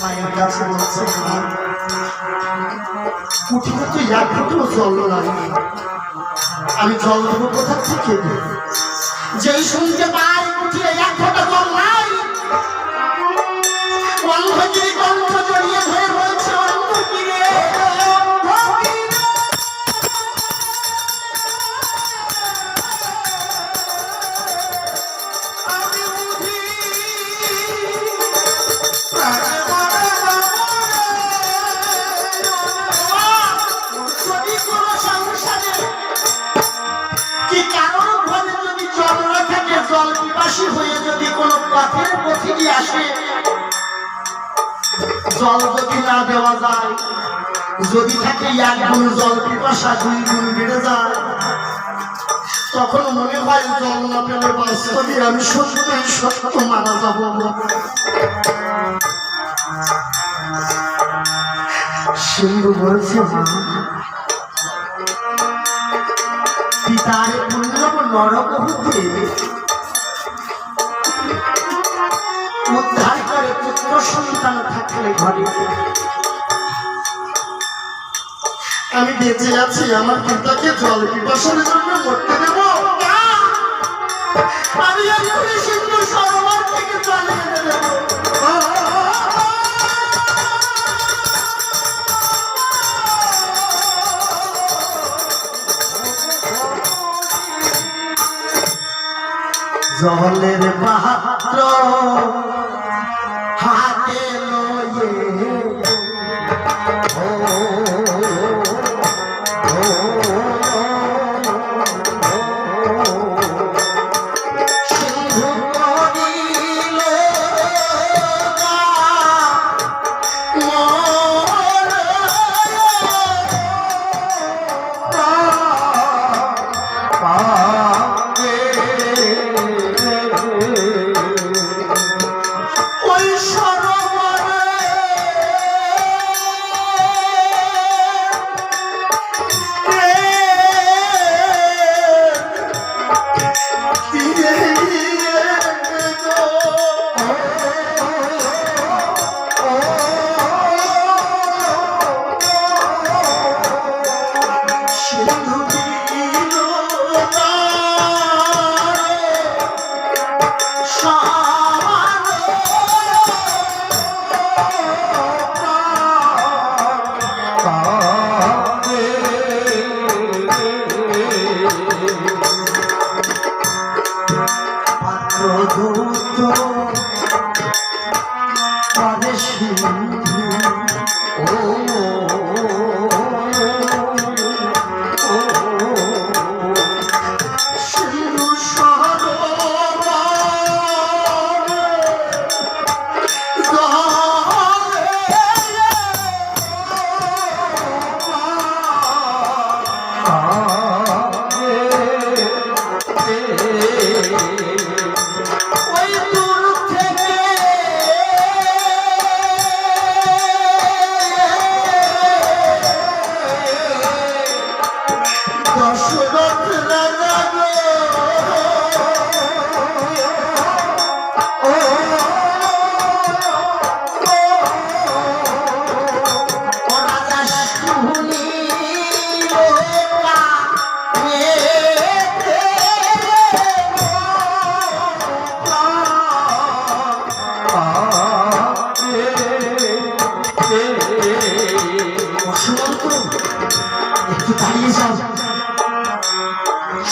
মায়ের কাছে বলছে, কুঠিতে তো এক ফুটও জল নাই, আমি জল দেবো কোথা থেকে? যেই শুনতে পাই কুঠিয়ে এক ফোঁটা জল নাই, অন্ধগিরি কণ্ঠ জড়িয়ে ধরে বলছে, অন্ধগিরি হয়ে যদি কোনো পথের পথিনী আসে, জল যদি না দেওয়া যায়, যদি থাকে এক গুণ জল পিপাসা 2 গুণ বেড়ে যায়, তখন মনে হয় জল না পেলে বাস্তবে আমি সত্যই সত্য মারা যাব। সিন্ধু বলছে, পিতার পুণ্য নরক হতে উদ্ধার করে পুত্র সন্তান থাকলে ঘরে। আমি বেঁচে আছি, আমার পিতাকে জল পিপাসার জন্য মরতে দেব? আমি এক্ষুনি সিন্ধু সরোবর থেকে জল এনে দেব। জলের পাত্র হাতে লয়ে সিন্ধু করিল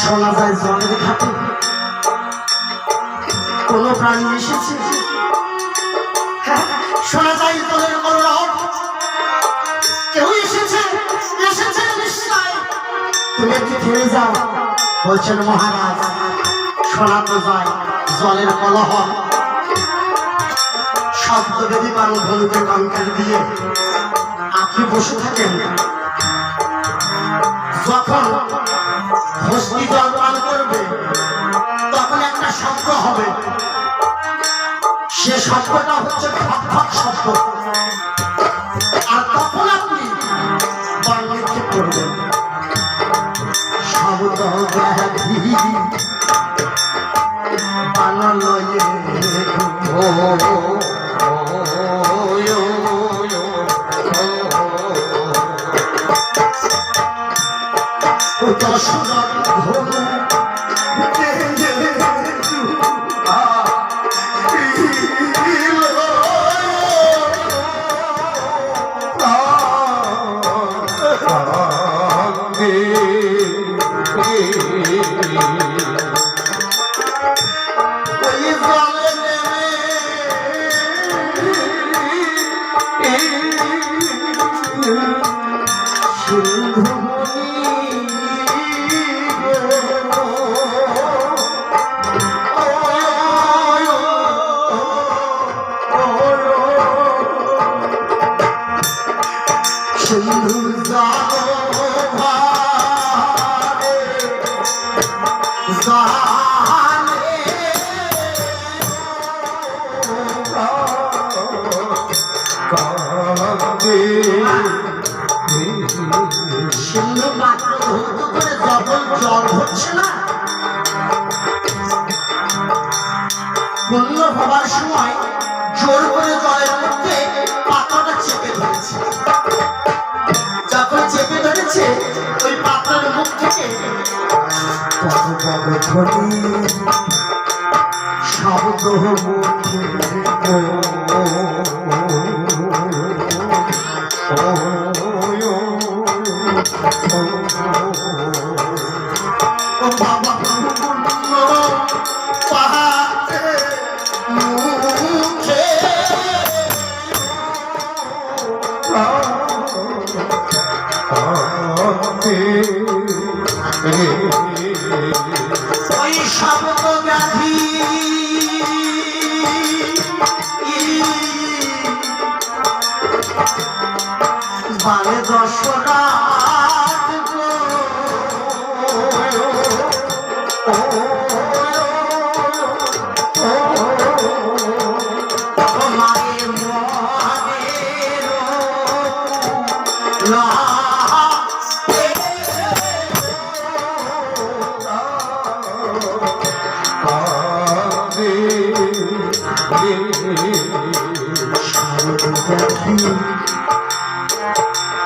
শোনা যায় জলের ঘাটে কোন প্রাণী এসেছে, শোনা যায় জলের কলরব, কেউ এসেছে, এসেছে নিশ্চয়, তুমি একটু থেমে যাও। বলছেন মহারাজ, শোনা তো যায় জলের কলহ, শব্দবেদী পান ধনুকে কঙ্কাল দিয়ে আপনি বসে থাকেন, যখন হস্তি জল পান করবে তখন একটা শব্দ হবে, সে শব্দটা হচ্ছে খক খক শব্দ, আর তখন আপনি বাণ নিক্ষেপ করবেন। শব্দ ব্যাধি বান লয়ে সিন্ধু পাত্র ধৌত করে যখন জল হচ্ছে না, পূর্ণ হবার সময় জোর করে জলের মধ্যে পাত্রটা চেপে ধরেছে। যখন চেপে ধরেছে ওই পাত্রের মুখ থেকে শব্দ ওই শব্দ ব্যাধি বারে দশরা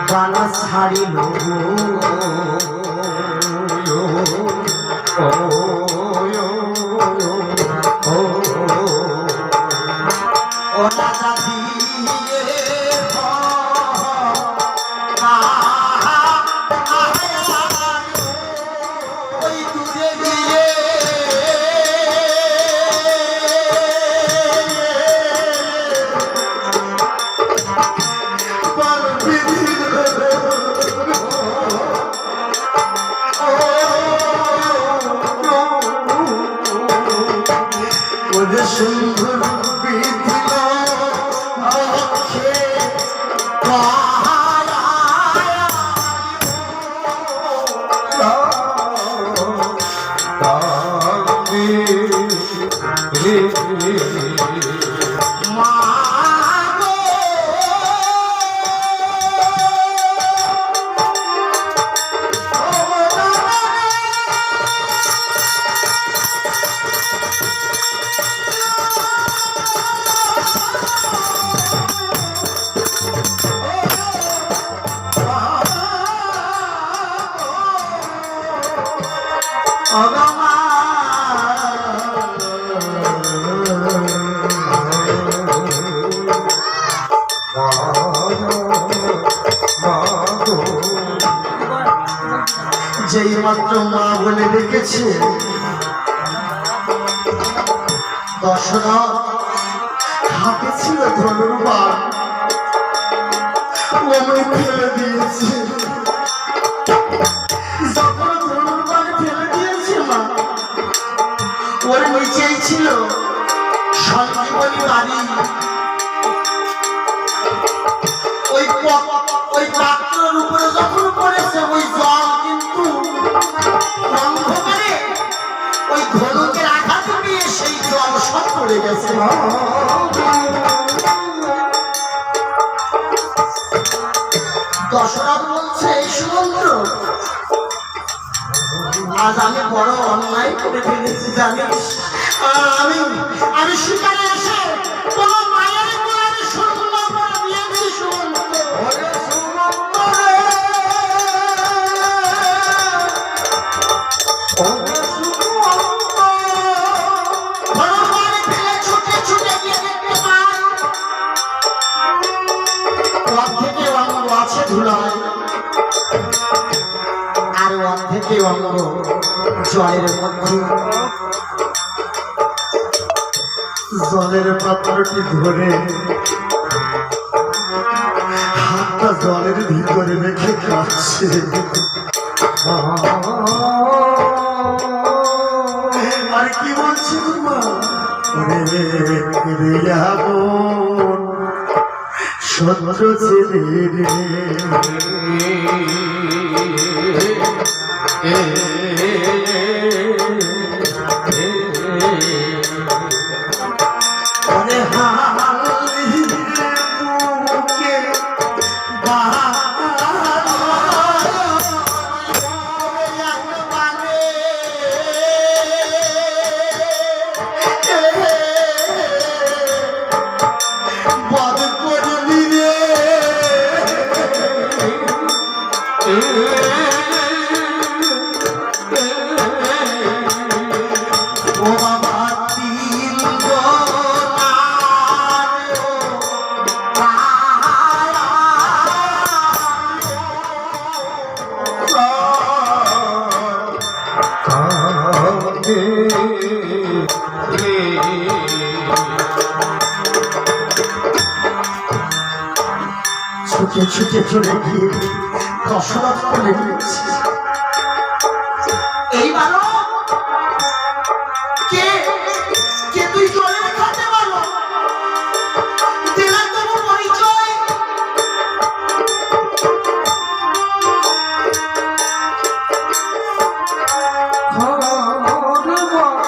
গানা ছাড়িল সুন্দর বিধিল যেই মাত্র মা বলে ডেকেছে দশরথ হাতে ছিল ধনুর্বাণ, অমনি ফেলে দিয়েছে। যখন ধনুর্বাণ ফেলে দিয়েছে মা, ওর নিচেই ছিল সঞ্জীবনী বাড়ি। ওই পাত্রের উপরে যখন পড়েছে ওই জল কিন্তু অন্ধকারে ওই ধনুকের আঘাত পেয়ে সেই জল সব পড়ে গেছে। দশরথ বলছে, এই সুমন্ত্র আজ আমি বড় অন্যায় করে ফেলেছি জানিস। আমি শিকারে এসে কোন মায়ের কোলে শূন্য করে দিয়েছি সুমন্ত্র। আর অর্ধেকে অঙ্গ জলের মধ্যে। জলের পাত্রটি ধরে হাতটা জলের ভিতরে রেখে কাঁদছে। আর কি বলছি মা, সত্য ছেলে ছুটে ছুটে চলে গিয়ে দশরথ বলে দিয়েছে, এই বালক কে কে তুই চলে খাতে পারো দিলাম তবু পরিচয়।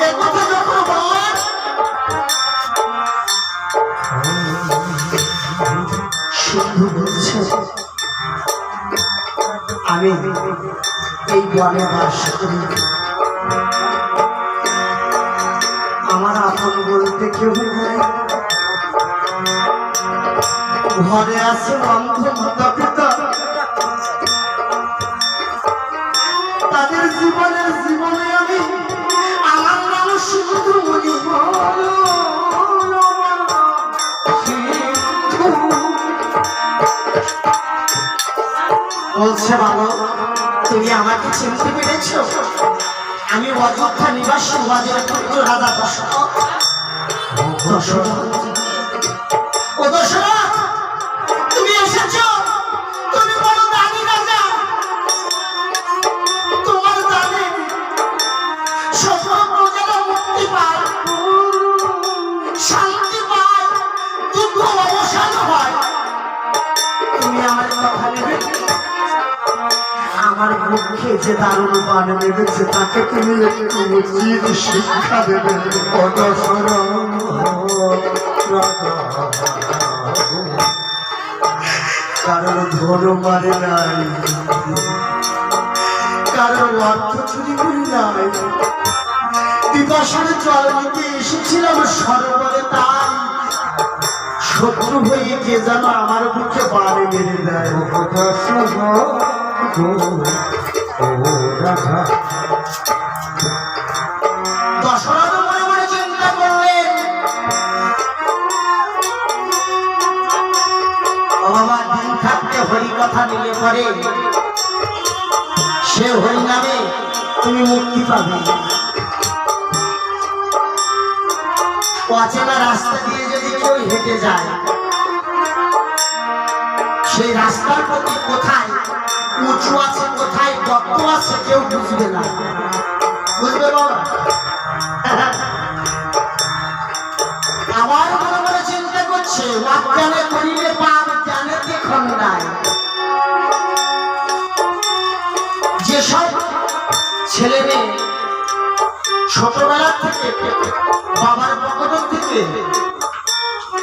একথা যখন বললেন সিন্ধু বলছে, আমি এই বনে বাস করি, আমার আপন বলতে কেউ নাই, ঘরে আছে অন্ধ মাতা পিতা, তাদের জীবনে আমি আমার নাম সিন্ধু বলি। বলছে বাবা তুমি আমাকে চিনতে পেরেছ? আমি অযোধ্যা নিবাসী ওয়াজের পুত্র রাজা দশরথ। ও দশরথ তুমি এসেছ, তুমি বড় দানি রাজা, তোমার দানে সকল প্রজারা মুক্তি পায়, শান্তি পায়, দুঃখ অবসান হয়। তুমি আমার কথা নেবে? আমার মুখে যে দারুণ বান নেমেছে তাকে তুমি একটু উচিত শিক্ষা দেবে। কারণ ধন মারে নাই, কারণ অর্থ চুরি করি নাই, বিপাশার জল নিতে এসেছিলাম সরোবরে, তাই শত্রু হয়ে কে যেন আমার মুখে বাড়ি মেরে দেয়। দশরথ মনে মনে চিন্তা করলেন, বাবা দিন থাকতে হরি কথা নিলে পরে সে হরি নামে তুমি মুক্তি পাবে। অচেনা রাস্তা দিয়ে যদি কেউ হেঁটে যায়, সেই রাস্তার প্রতি কোথায় উঁচু আছে কোথায় গর্ত আছে কেউ বুঝবে না, বুঝবে বাবা? আমার মনে মনে চিন্তা করছে, অজ্ঞানে করিলে পাপ, জ্ঞানেতে খন্ডায়। যেসব ছেলে মেয়ে ছোটবেলা থেকে বাবার পকেট থেকে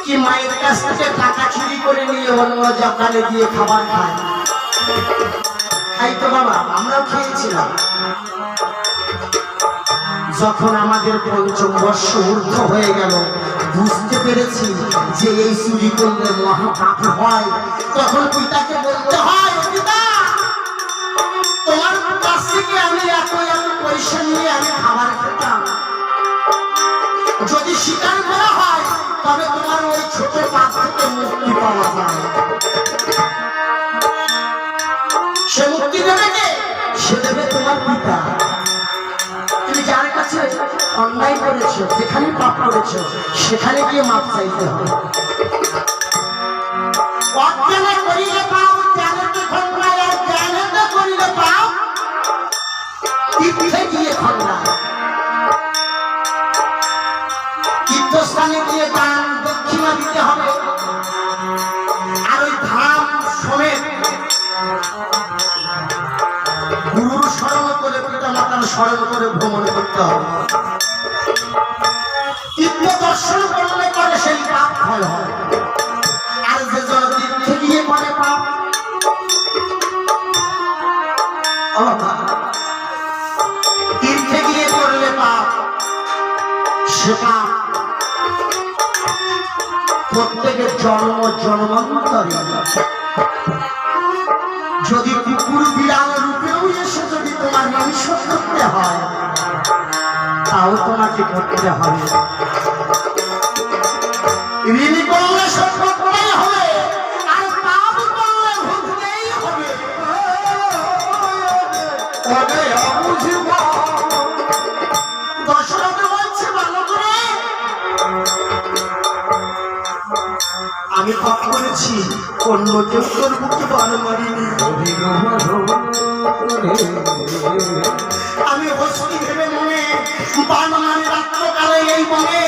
কি মায়ের কাছ থেকে টাকা চুরি করে নিয়ে অন্য দোকানে গিয়ে খাবার খায়, খাই তো বাবা, আমরাও খেয়েছিলাম। যখন আমাদের পঞ্চম বর্ষ ঊর্ধ্ব হয়ে গেল, বুঝতে পেরেছি যে এই চুরি করলে মহাপাপ হয়, তখন পিতাকে বলতে হয়, পিতা তোমার কাছ থেকে আমি এত পয়সা নিয়ে আমি খাবার খেতাম, যদি স্বীকার করা হয় তবে তোমার ওই ছোট পাপ থেকে মুক্তি পাওয়া যায়। সে মুক্তি দেবে কে? সে দেবে তোমার পিতা। তুমি যার কাছে অন্যায় করেছো, যেখানে পাপ করেছো, সেখানে গিয়ে মাপ চাইতে হবে। অজ্ঞানে করিলে পাপ, জ্ঞানেতে খন্ডায়, আর জ্ঞানেতে করিলে পাপ তীর্থে গিয়ে খন্ডায়। তীর্থস্থানে গিয়ে দান দক্ষিণা দিতে হবে, আর ওই ধাম সমেত গুরুর স্মরণ করে, পিতা মাতার স্মরণ করে ভ্রমণ করতে হবে। তীর্থ দর্শন করলে পরে সেই পাপ ফল হয়, আর যে জন তীর্থে গিয়ে করে পাপ, তীর্থে গিয়ে করলে পাপ, সে পাপ প্রত্যেকের জন্ম জন্মান্তরে, যদি কুকুর বিড়াল রূপেও এসে যদি তোমার নিঃশ্বাস করতে হয়, তাও তোমাকে করতে হবে। ঋণী করলে শোধ করতেই হবে, আর পাপ করলে ভুগতেই হবে। দশরথ আমি পাপ করেছি, অন্য কেউ তোর বুকে বান মারিনি। আমি হস্তি ভেবে মনে বান মারি রাত্রকালে এই মনে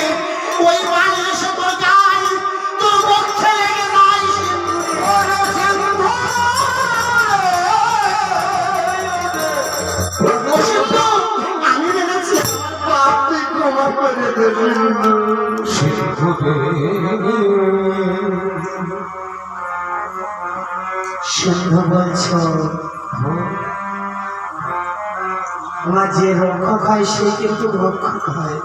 ওই বান এসে তোর গায়ে তোর বক্ষে লেগে যায়। আমি ভেবেছি পাপ তুই ক্ষমা করে দেবে। সিন্ধু বলছ আমার যে রক্ষক হয় সে কিন্তু রক্ষক হয়।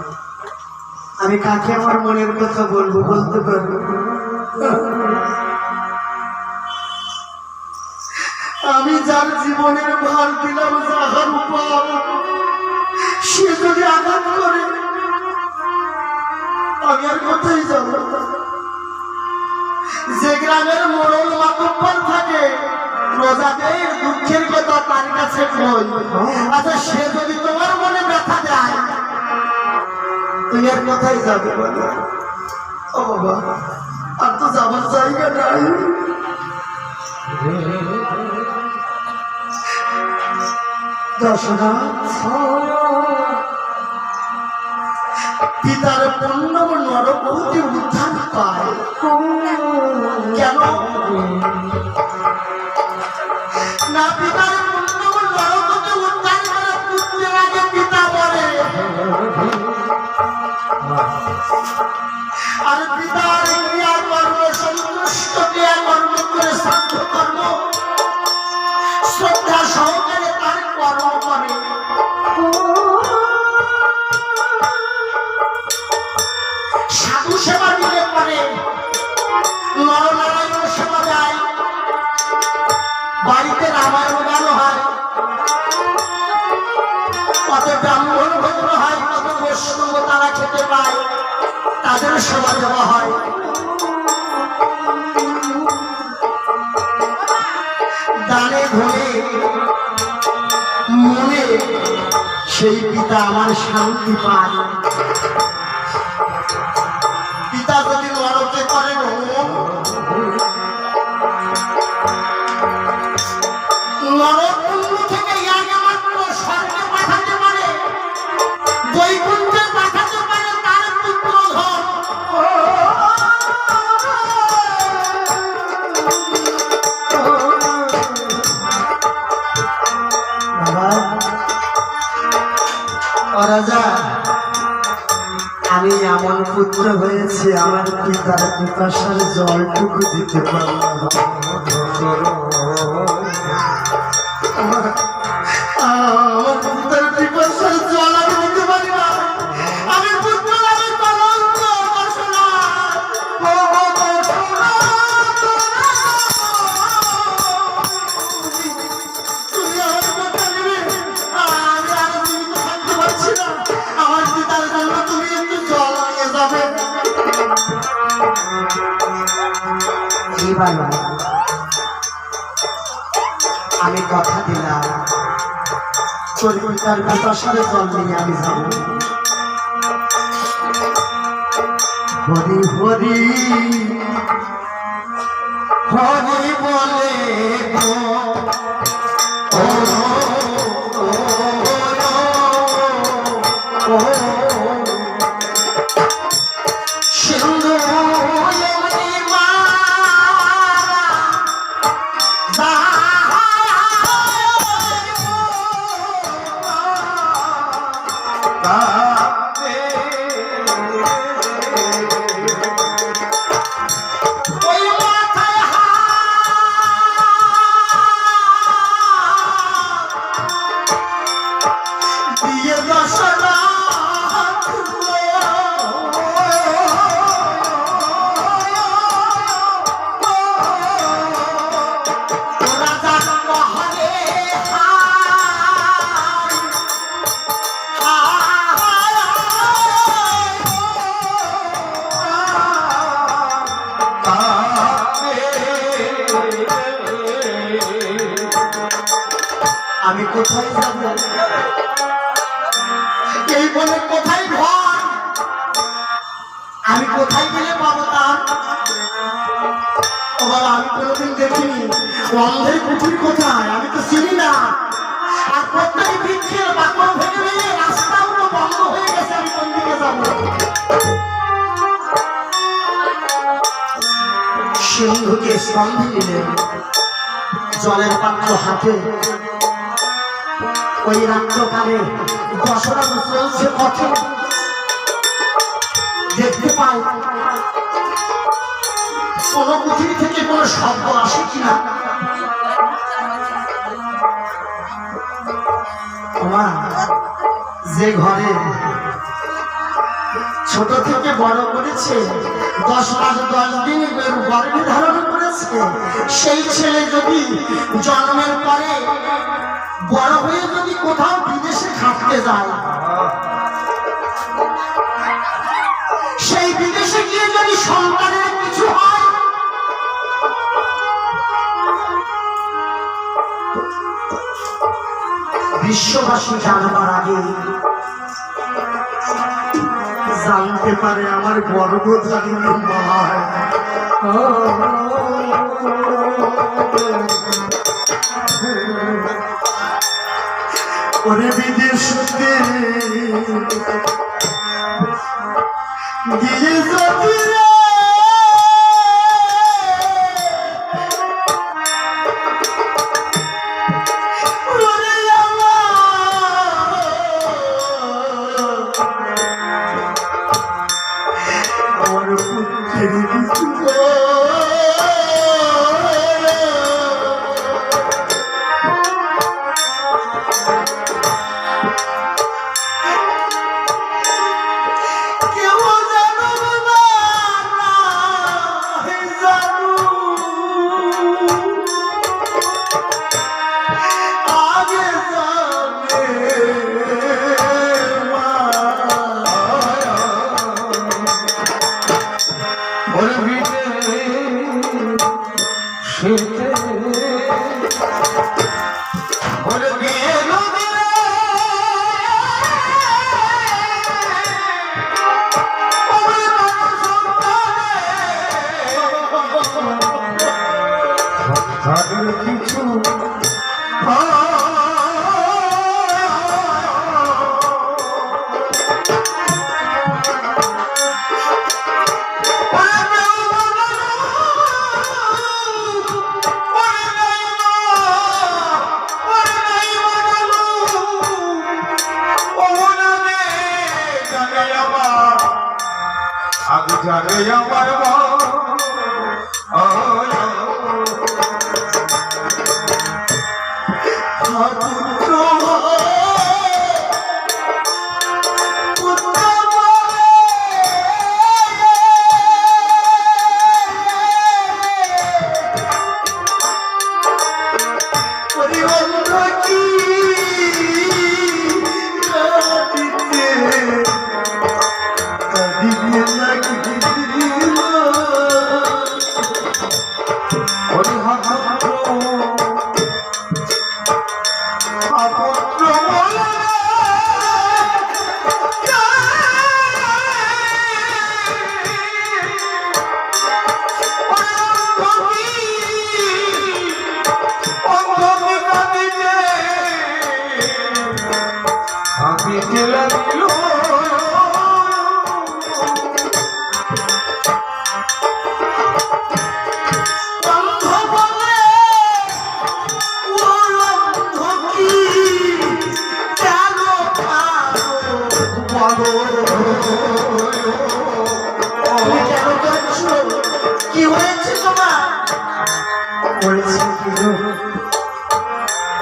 আমি কাকে আমার মনের কথা বলবো, বলতে পারবো? আমি যার জীবনের ভার দিলাম, যাহার উপর সে যদি আঘাত করে আমি আর কোথায় যাব? যে গ্রামের মোড়ল মাতব্বর থাকে প্রজাদের দুঃখের কথা তার কাছে কই। আচ্ছা সে যদি তোমার মনে ব্যথা দেয় তুই আর কোথায় যাবে বলো? ও বাবা, আর তো যাবার জায়গা নাই। দশরথ পিতার পূর্ণ নরপতি উদ্ধার পায় কেন না? পিতার পূর্ণ নরপতি উদ্ধার করে পুত্রের আগে পিতা বলে, আর পিতার ক্রিয়া কর্ম সন্তুষ্ট ক্রিয়া কর্ম করে শ্রাদ্ধ কর্ম শ্রদ্ধা সহকারে তার কর্ম করে। সাধু সেবা দিলে পরে নরনারায়ণ সেবা দেয়, বাড়িতে রামায়ণ গান হয়, কত ব্রাহ্মণ ভোজন হয়, কত বৈষ্ণব তারা খেতে পায়, তাদের সেবা দেওয়া হয়। দানে ধনে মনে সেই পিতা আমার শান্তি পায়। পিতা যদি নরকে করেন নরকুণ্ড থেকে ইয়াকে মাত্র স্বর্গে পাঠাতে পারে, বৈকুণ্ঠে পাঠাতে পারে তার পুত্র ধন। রাজা আমি এমন পুত্র হয়েছে আমার পিতার পিপাসার জলটুকু দিতে পারলাম। আমার পিতার পিপাসার জল আমি দিতে পারি না। আমি পুত্র আমি কলঙ্ক। তুমি আমার কথা নেবে, আমি আর জীবিত থাকতে পারছি না। আমার পিতার জন্য তুমি একটু জল নিয়ে যাবে। আমি কথা দিলাম তোর পিতার পিপাসার জল নিয়ে আমি যাব। হরি হরি হরি বলে সিন্ধু আমি কোথায় যাব? এই বনে কোথায় ঘর? আমি কোথায় গেলে অবতার। ও বাবা, আমি কোনোদিন দেখিনি অন্ধের কুটির কোথায়, আমি তো চিনি না। আর প্রত্যেক বৃক্ষের বাকল ভেঙে ভেঙে রাস্তাও তো বন্ধ হয়ে গেছে, আমি কোন দিকে যাবো? সিন্ধুকে স্কন্ধে নিলেন, জলের পাত্র হাতে। ওই রাত্রকালে দশরা চলছে পথে, দেখতে পাই কোন পৃথিবী থেকে কোন শব্দ আসে কিনা। যে ঘরে ছোট থেকে বড় করেছে, 10 মাস 10 দিন গর্ভে ধারণ করেছে, সেই ছেলে যদি জন্মের পরে বড় হয়ে যদি কোথাও বিদেশে খাটতে যায়, সেই বিদেশে গিয়ে যদি সন্তানের কিছু হয়, বিশ্ববাসী জানবার আগে জানতে পারে আমার গর্ভধারী মা। ওরে বিদেশতে গিয়ে যদি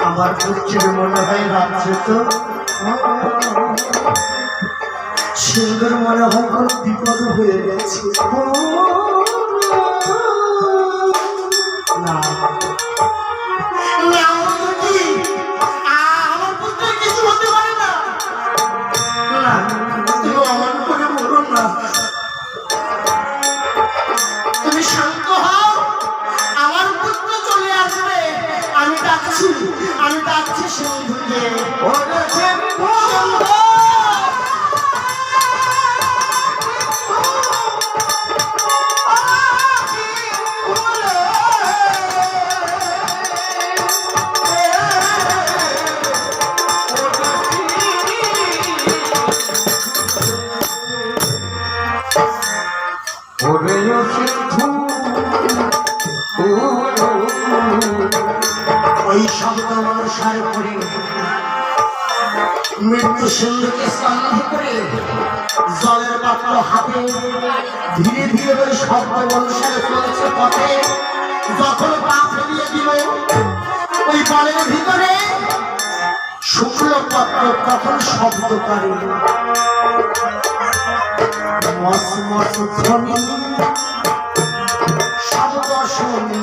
আমার পুত্রের মনে হয় রাত্রে তো সুন্দর মনে হয় কোন বিপদ হয়ে গেছে। না আমার পুত্র কিছু হতে পারে না, তুমি অমন করে বলো না। তুমি শান্ত হও, আমার পুত্র চলে আসবে। আমি ডাকছি সিন্ধুকে। মৃত্যু সিন্ধুকে স্নান করে জলের পাত্র হাতে ধীরে ধীরে ওই শব্দ অনুসারে চলেছে পথে। যখন পা ফেলিয়ে দিল ওই জলের ভিতরে শুক্ল পত্র তখন শব্দ করে মস মস ধ্বনি শব্দ শুনি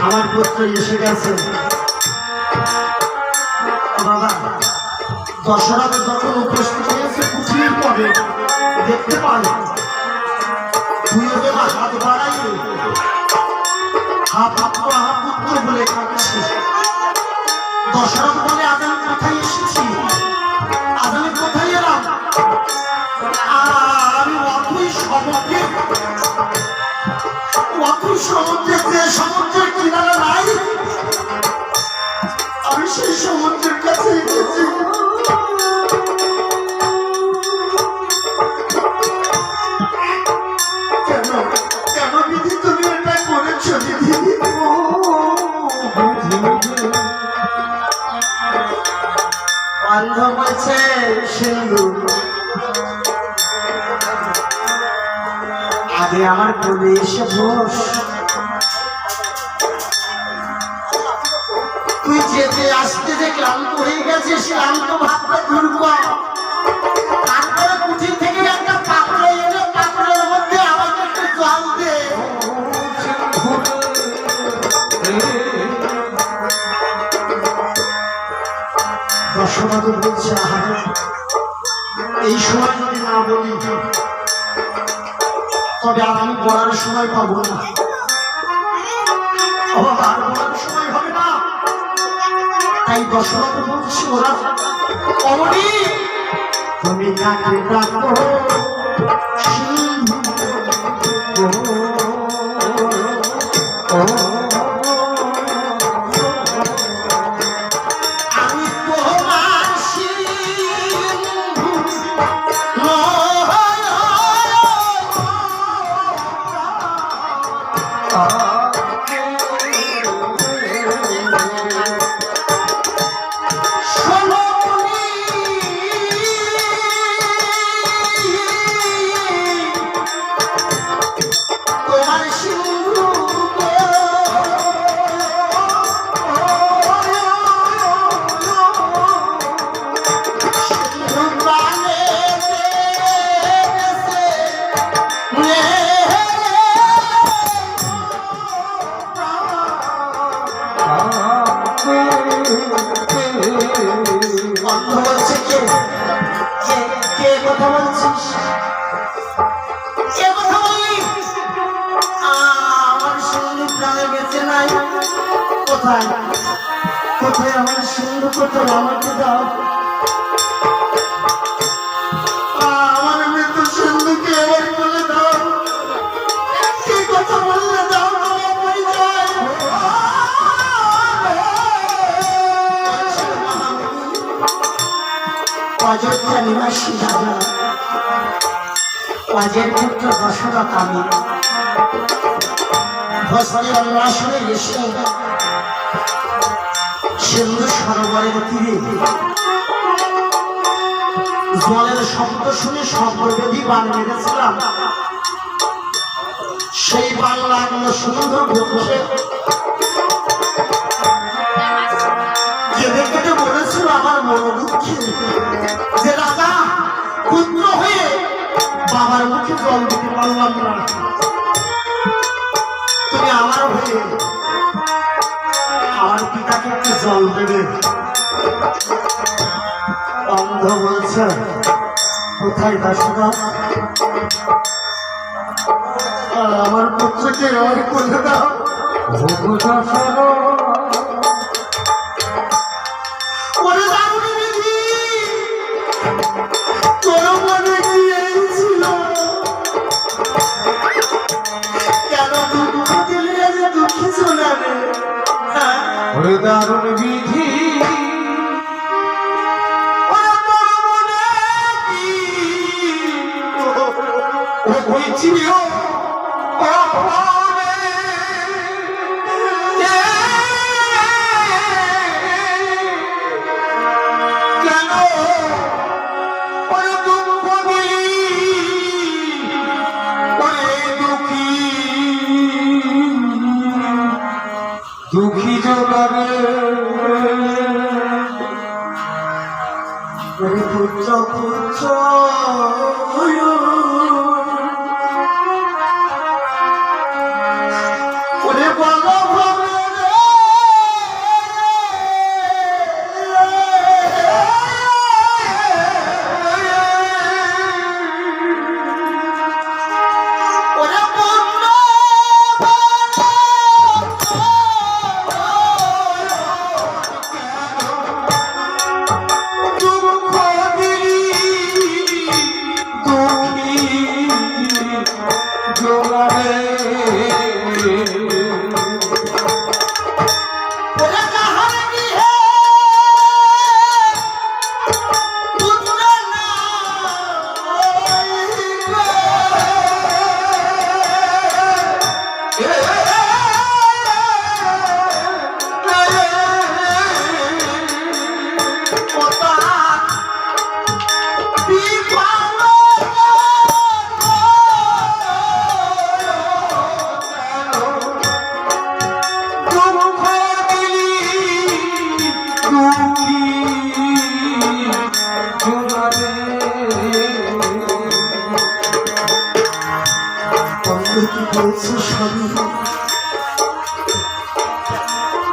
আমার পুত্র এসে গেছে। বাবা দশরথ যখন উপস্থিত হয়েছে কুঠির পরে দেখতে পান তুই ওদের হাত বাড়াইয়ে পুত্র বলে কাঁদছিস। দশরথ বলে আজ আমি কোথায় এসেছি, আজ আমি কোথায় এলাম? আমি অথই সমুদ্রে যে সমুদ্রের কিনারা নাই আমি সেই সমুদ্রের কাছে এসেছি। কেন কেন দিদি তুমি এটা করেছ দিদি? অন্ধ বলছে সিন্ধু আগে আমার কোলে এসে বস। তুই যেতে আসতে যে ক্লান্ত হয়ে গেছিস ক্লান্ত ভাবটা দূর কর। তারপরে কুঠির থেকে একটা পাত্র এনে পাত্রের মধ্যে আমাকে একটু জল দে। দশরথ বলছে আহারে এই সময় যদি না বলি তবে আর আমি বলার সময় পাবো না, আর বলার সময় হবে না। তাই দশরথ বলছি ওরা অমনি তুমি কাকে ডাকো কোথায় আমার সিন্ধু কোথায় আমাকে দাও। আমার মৃত্যু সিন্ধুকে এবার বলে দাও। কি কথা বললে দাও অযোধ্যা নিবাসী রাজা অজের পুত্র দশরথ আমি হস্তে অন্বেষণে এসে সিন্ধু সরোবরের তীরে জলের শব্দ শুনে সর্ববেদী বান মেরেছিলাম। সেই বান লাগলো সুন্দর বক্ষে কেঁদে কেঁদে বলেছিল আমার মনোদুঃখে যে রাজা পুত্র হয়ে বাবার মুখে জল দিতে পারলাম না, তুমি আমার হয়ে আমার পিতাকে একটু জল দেবে। অন্ধ বলছে কোথায় দশরথ আমার পুত্রকে আর কোলে দাও। তোর মনে কি এই ছিল ওরে দারুণ বিধি ছিল দুঃখী জোগারে পুত্র পুত্র ওরে বলো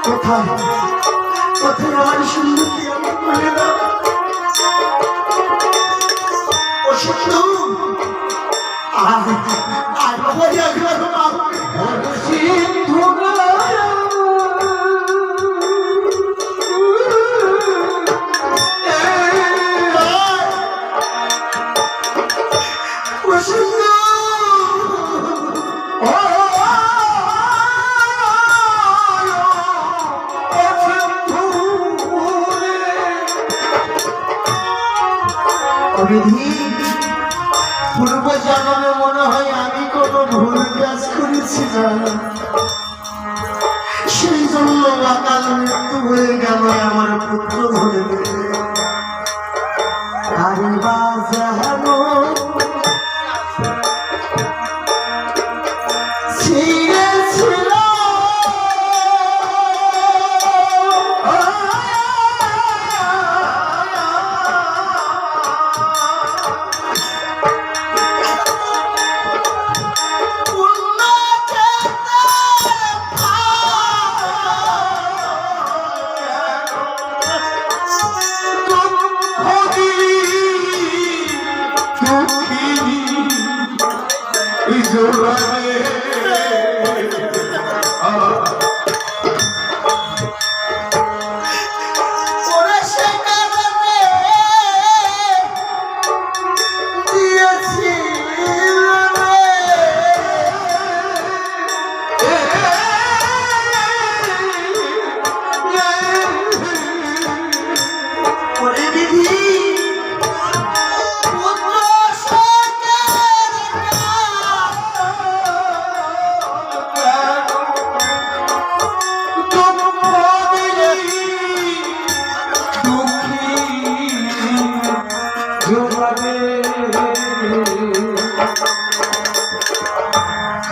কোথায় কোথায় আমার সুন্দরী আমি বলে দাও ও সিন্ধু আর বাবা সিন্ধু পূর্ব জন্মে মনে হয় আমি কোনো ভুল কাজ করেছি সেই জন্য অকাল মৃত্যু হয়ে গেল আমার পুত্র ধরে আরে বাজানো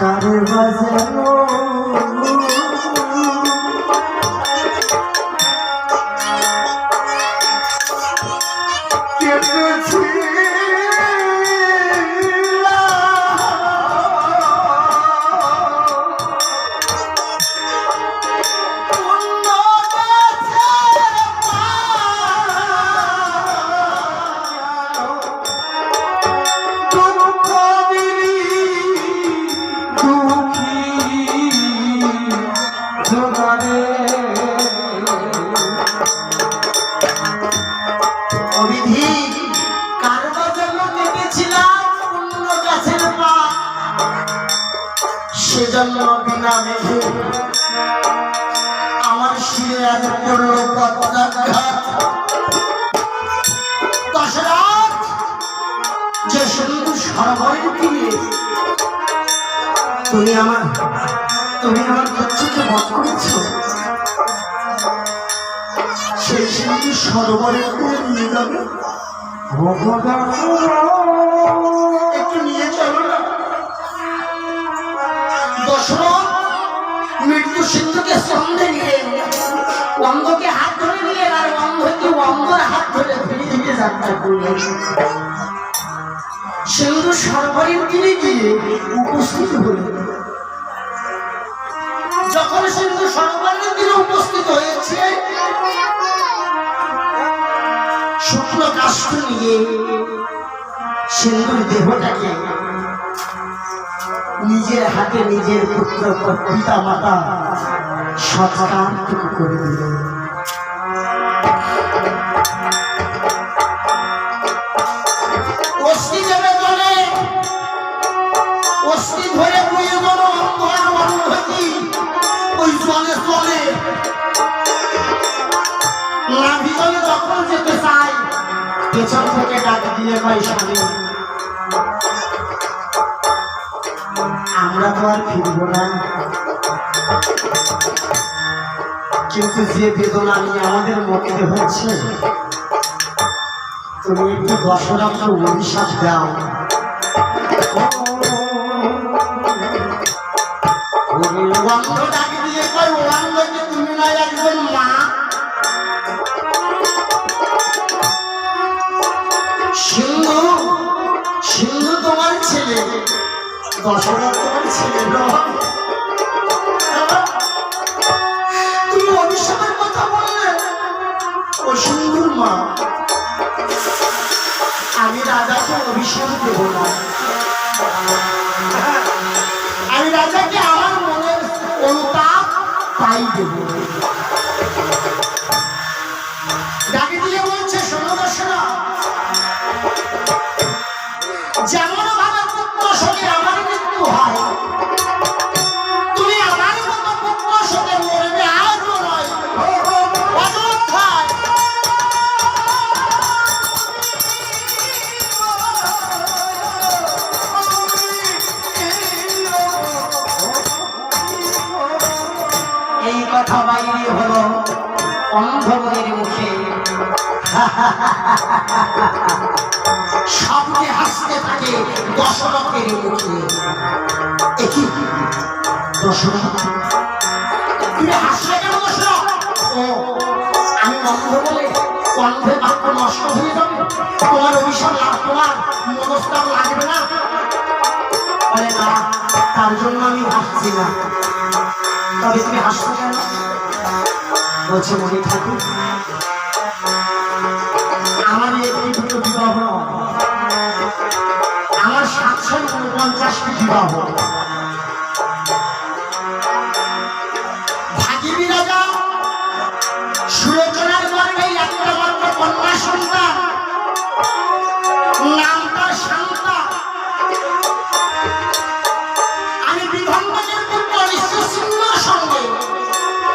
কারে বাজানো সেজন্য বিনা মেঘে আমার শিরে আজ পড়ল পদ্মাঘাত। দশরথ যে সিন্ধু সরোবরের তীরে তুমি আমার পুত্রকে বধ করেছ, সেই সিন্ধু সরোবরের তীরে নিয়ে যাবে। একটু নিয়ে চলো না। দশরথ মৃত্যু সিন্ধুকে সঙ্গে নিয়ে অন্ধকে হাত ধরে নিয়ে আর অন্ধকে অন্ধর হাত ধরে ধীরে ধীরে যাত্রা করলেন। সিন্ধু সরোবরের তীরে গিয়ে উপস্থিত হলেন। যখন সিন্ধু সরোবরের তীরে উপস্থিত হয়েছে, শুকনো কাষ্ঠ নিয়ে সিন্ধুর দেহটাকে নিজের হাতে নিজের পুত্র পিতা মাতা সৎকারটুকু করে দিলেন। অস্থি দেবে জলে, অস্থি ধরে বইয়ে গেল অন্ধকার অন্ধকি ওই জলে চলে। নাভি জলে যখন যেতে চাই, পেছন থেকে ডাক দিয়ে কয় স্বামী আমরা তো আর ফিরব না, কিন্তু যে বেদনা নিয়ে আমাদের মরতে হচ্ছে, তুমি একটু দশরথ অভিশাপ দাও। অন্ধ ডাকি দিয়ে কয় অন্ধকে তুমি না একজন মা, সিন্ধু সিন্ধু তোমার ছেলে, দশরথ তোমার ছেলে নয়। তুমি অভিশাপের কথা বললে, ও সিন্ধুর মা, আমি রাজাকে অভিশাপ দেব না, আমি রাজাকে আমার মনের অনুতাপ তাই দেব। ডাকে দিয়ে বলছে শোনো দশরথ, যেমন ভাবে পুত্র শোকে আমার মৃত্যু হয়, তুমি আমার মতো পুত্র শোকে মরবে আজও নয়, অযোধ্যায়। এই কথা বাইরে হলো অন্ধমণির মুখে। স্বপ্নে হাসতে থাকে দশরথের মুখে। একই দশরথ, তুমি হাসলে কেন দশরথ? ও আমি অন্ধ বলে অন্ধের বাক্য নষ্ট হয়ে যাবে, তোমার অভিশাপ লাভ, তোমার মনস্তাপ লাগবে না? বলে না, তার জন্য আমি হাসছি না। তবে তুমি হাসছো কেন? বলছে মনে থাকুক আমার একটি দুটো বিবাহ, আমার 749টি বিবাহ। ভাগিনী রাজা সুলোচনার গর্ভে একটা মাত্র কন্যা সন্তান, নামটা শান্তা। আমি বিভঙ্গের পুত্র বিশ্বসিংহের সঙ্গে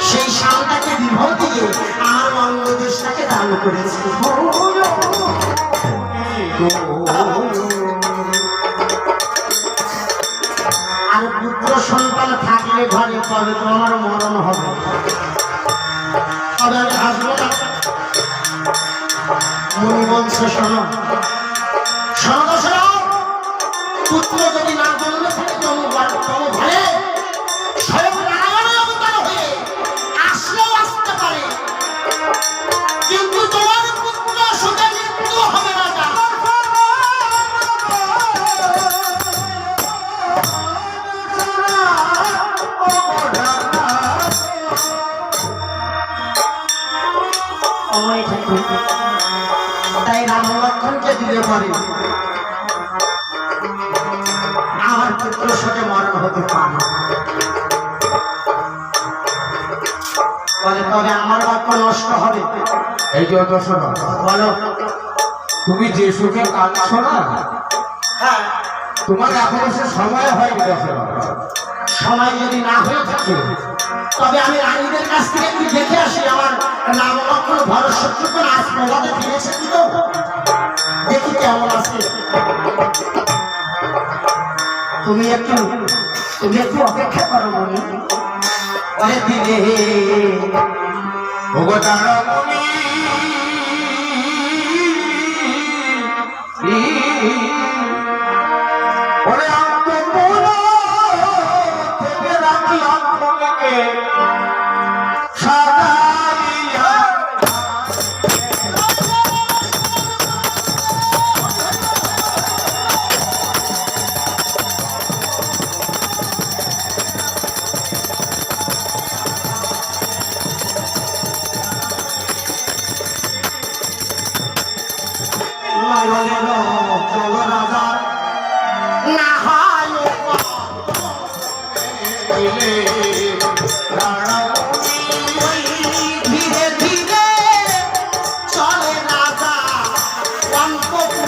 সেই শান্তাকে বিবাহ দিয়ে আমার বঙ্গদেশটাকে দান করেছি। আর পুত্র সন্তান থাকলে ঘরে তবে তো আমার মরণ হবে, তবে আমি হাসবো না। মুনি বলছে শোনো শোনো দশরথ, পুত্র যদি না জন্মে থাকে তবু ভালে, স্বয়ং নারায়ণের অবতার হয়ে আসলেও আসতে পারে, কিন্তু তোমার পুত্র সুখে মৃত্যু হবে না। তাই রাম লক্ষ্মণকে দিলে পারে আমার পুত্র সাথে মরণ হতে পারে, বলে তবে আমার বাক্য নষ্ট হবে। এই যে দশরথ, বলো। তুমি যে সুখে কাঁদছো না, হ্যাঁ, তোমার এখনো সে সময় হয়নি দশরথ। সময় যদি না হয়ে থাকে তবে আমি রানীদের কাছ থেকে একটু দেখে আসি আমার নাম লক্ষণ ভরত শত্রুঘ্ন আজ প্রভাতে ফিরেছে কি তো দেখি কেমন আছে। তুমি একটু অপেক্ষা করো মনি। ওরে দিলে ওগো তারামণি ওরে অন্তঃপুর থেকে রাখলাম তোমাকে সাজাইয়া। চলো রাজা না হয় ধীরে ধীরে চলে রাজা অন্তপুরে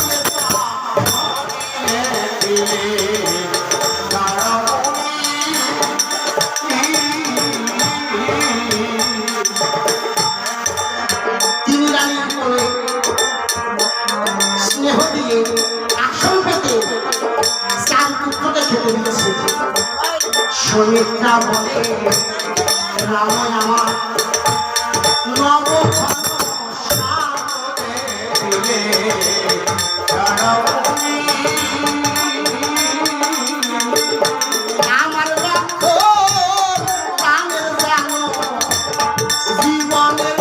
তিনি রানীর কোলে স্নেহ দিয়ে আসন পেতে স্নান পুত্রকে খেতে দিচ্ছে। সুমিত্রা বলে রাম আমার নব আমার লক্ষ্য প্রাণের জানো জীবনের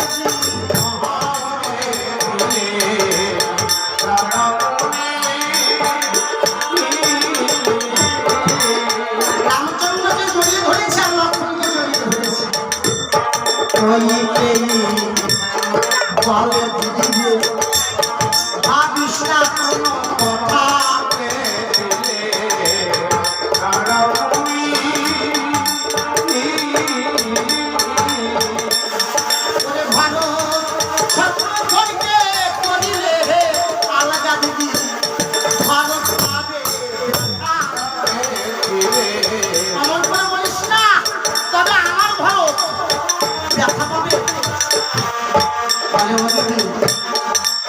রামচন্দ্রকে জড়িয়ে ধরেছে আর লক্ষ্মণকে জড়িয়ে ধরেছে। বলে দিদি ভাবিস না কোনো কথা ওরে ভালো ছত্রপতিকে করিলে হে আলাদা দিদি ভারত পাবে অমন করে বলিস না তবে আমার ভারত দেখা পাবে।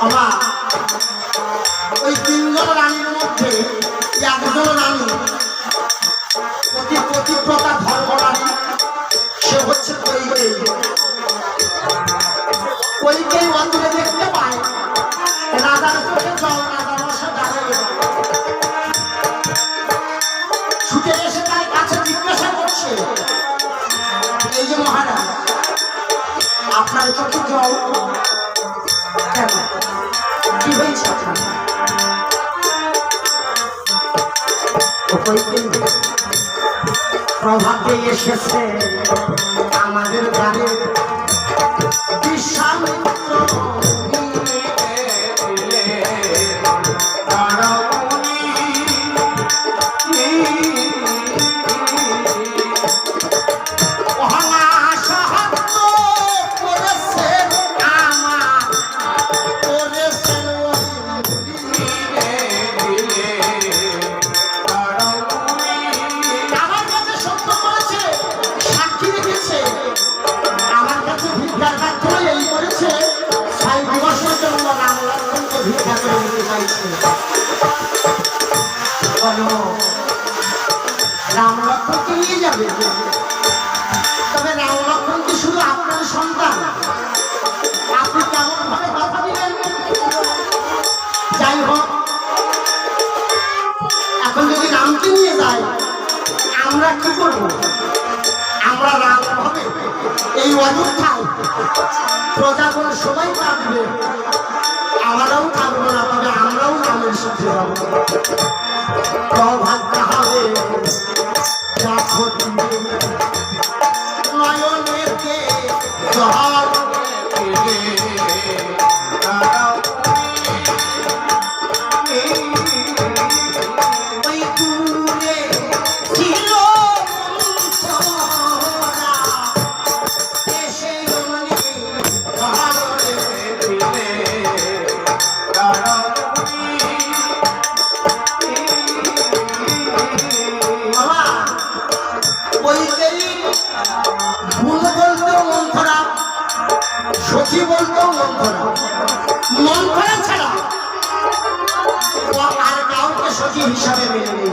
আমার ওই তিনজন রানীর মধ্যে একজন রানী অতি পতিব্রতা ধর্মরানী, সে হচ্ছে কৈকেয়ী। কৈকেয়ী অন্তরে দেখতে পায় রাজার চোখে জল, রাজার বসে দাঁড়িয়ে ছুটে এসে তার কাছে জিজ্ঞাসা করছে, এই যে মহারাজ আপনার চোখে জল কেন, কি হয়েছে আপনার? প্রভাতে এসেছে আমাদের গ্রামে বিশ্বামিত্র রাম লক্ষ্মণকে নিয়ে যাবে, তবে রাম লক্ষ্মণ কি শুধু আপনার সন্তান? আপনি কেমন ভাবে কথা দিলেন? যাই হোক, এখন যদি রামকে নিয়ে যাই আমরা কি করবো? আমরা রাম হবে এই অযোধ্যায় প্রজাগণ সবাই কাঁদবে, আমরাও থাকবো না, তবে আমরাও রামের সাথে যাবো। প্রভাত হবে নয়নেতে জল ওই দূরে ছিল এসে কৈকেয়ী সখী বলতো মন্থরা, মন্থরা ছাড়া ও আর কাউকে সখী হিসাবে মেনে নেই।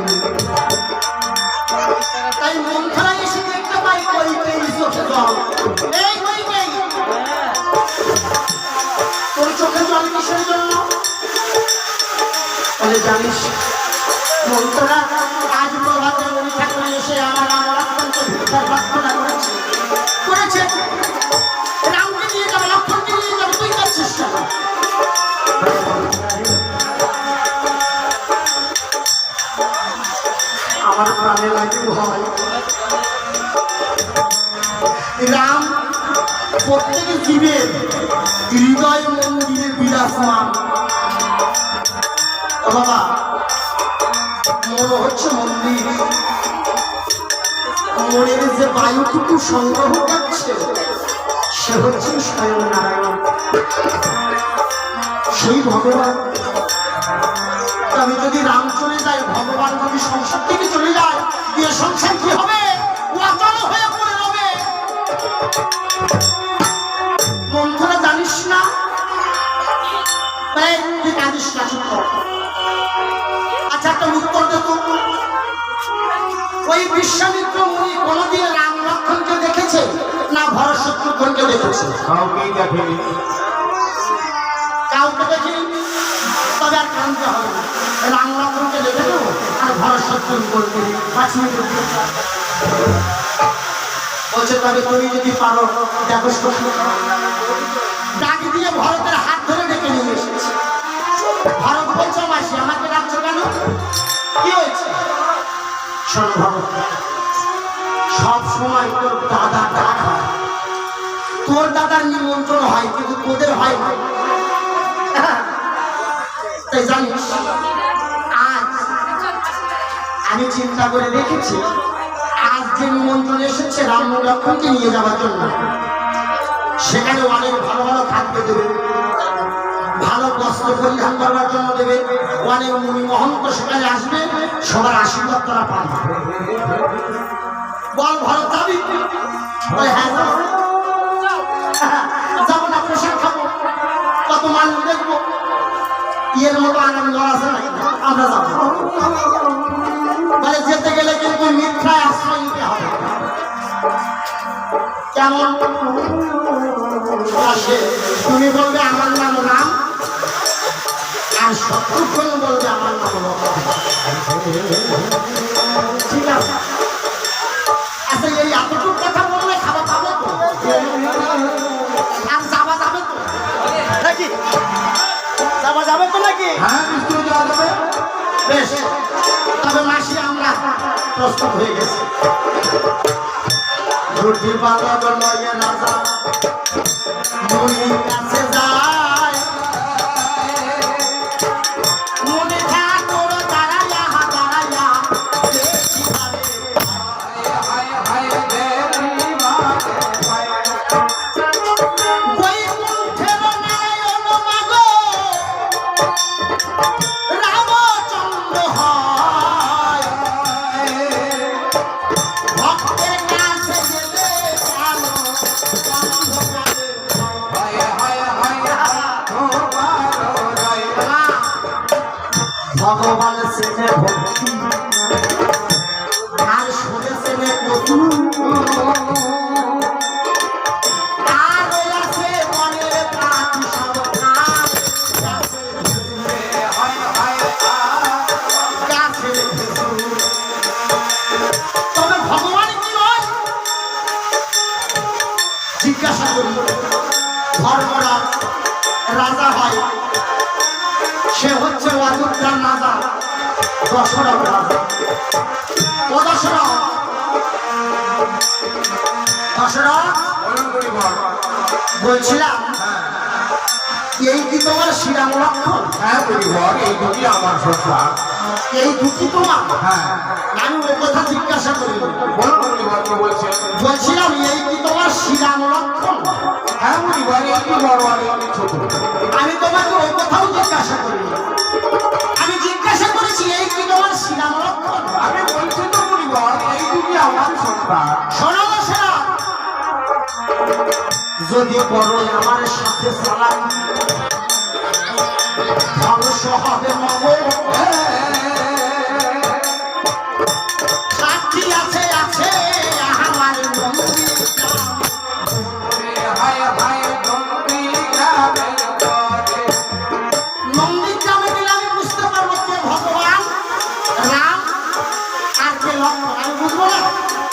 তাই মন্থরা এসে দেখতে পাই কইকেই চোখে জল। এই কইকেই, তোর চোখে জল কিসের জন্য? বলে জানিস মন্থরা আজ প্রভাতে রবি ঠাকুর এসে আমার অত্যন্ত ভিক্ষার প্রার্থনা করেছে। রামকে নিয়ে যাবে, লক্ষ্মণকে নিয়ে যাবে, তুই করছিস কেন? আমার প্রাণে লাগে ভয়। রাম প্রত্যেক জীবের হৃদয় মন্দিরে বিরাজমান। ও বাবা, মনে হচ্ছে মন্দির, মনের যে বায়ুটুকু সংগ্রহ করছে সে হচ্ছে স্বয়ং নারায়ণ, সেই ভগবান। আমি যদি রাম চলে যায়, ভগবান যদি সংসার থেকে চলে যায়, এ সংসার কি হবে? অচল হয়ে পড়ে রবে। বন্ধুরা জানিস না, তুই কাঁদিস না, চুপ কর। আচ্ছা একটা উত্তর দে তো, ওই বিশ্বামিত্র মুনি কোনদিন রাম লক্ষ্মণকে দেখেছে না ভরত শত্রুঘ্নকে দেখেছে? কাউকেই দেখেনি। কাউকে দেখিনি, তবে আর কানতে হবে না। রাম লক্ষ্মণকে দেখে দেবো আর ভরত শত্রুঘ্নকে বলছে তবে তুমি যদি পারো দেখো, ডাক দিয়ে ভরতের হাত ধরে ডেকে নিয়ে এসেছে। ভরত বলছে মাসি আমাকে ডাকছো কেন? কি হয়েছে? শোন ভরত, সব সময় তোর দাদা ডাক হয়, তোর দাদার নিমন্ত্রণ হয়, কিন্তু তোদের হয় না। তাই জানিস আজ আমি চিন্তা করে দেখেছি, আজ যে নিমন্ত্রণ এসেছে রাম লক্ষ্মণকে নিয়ে যাওয়ার জন্য, সেখানে অনেক ভালো ভালো খাদ্য দেবে, ভালো বস্ত্র পরিধান করবার জন্য দেবে, অনেক মুনি মহন্ত সেখানে আসবে, সবার আশীর্বাদ তারা পাবে। বল ভরত যাবি? হ্যাঁ যাবো না, প্রসাদ খাবো, কত মানুষ দেখবো, এর মতো আনন্দ আছে না, আমরা যাবো। মানে যেতে গেলে কিন্তু মিথ্যায় আশ্রয় নিতে হবে। কেমন আসে? তুমি বলবে আমার নাম রাম, আর শত্রুঘ্ন বলবে আমার নাম লক্ষ্মণ। ঠিক আছে? আচ্ছা এই এতটুকু কথা বললে খাওয়া পাবো তো, আর যাওয়া যাবে তো নাকি? যাওয়া যাবে তো নাকি? হ্যাঁ নিশ্চয়ই যাওয়া যাবে। বেশ, তবে মাসি আমরা প্রস্তুত হয়ে গেছি। রুটি বাদল লয়ে রাজা মুনির কাছে যায়, মুনি ঠাকুর দাঁড়াইয়া দাঁড়াইয়া দেখিবারে বৈকুণ্ঠের নারায়ণ মাগো রামচন্দ্র হয়, ভক্তের কাছে গেলে আলো ভগবান সেনে ভক্তি আর শুনে সেনে কচু, আর আছে মনের প্রাণ সব গাছের ভেসুর। তবে ভগবান কি নয় জিজ্ঞাসা করি। ধর্মরাজ রাজা হয়, সে হচ্ছে অযোধ্যার রাজা দশরথ রাজা। ও দশরথ, দশরথ বলছিলাম এই কি তোমার শ্রীরাম লক্ষ্মণ? হ্যাঁ পরিবার, এই দুটি আমার সন্তান। এই দুটি তোমার? হ্যাঁ। আমি ও কথা জিজ্ঞাসা করি। বলুন পরিবার, কি বলছেন? বলছিলাম এই কি তোমার শ্রীরাম লক্ষ্মণ? হ্যাঁ পরিবার, একটি বড় আর একটি ছোট। আমি তোমাকে ওই কথাও জিজ্ঞাসা করি। আমি জিজ্ঞাসা করেছি এই কি তোমার শ্রীরাম লক্ষ্মণ? আমি বলছি তো পরিবার, এই দুটি আমার সন্তান। শোনো দশরথ, যদি করো আমার সাথে সালাম ধ্বংস হবে মঙ্গল সাক্ষী আছে আছে আমার মন্দির মন্দির গ্রামে গেলে আমি বুঝতে পারবো কে ভগবান রাম আর কে লক্ষ্মণ আমি বুঝবো না।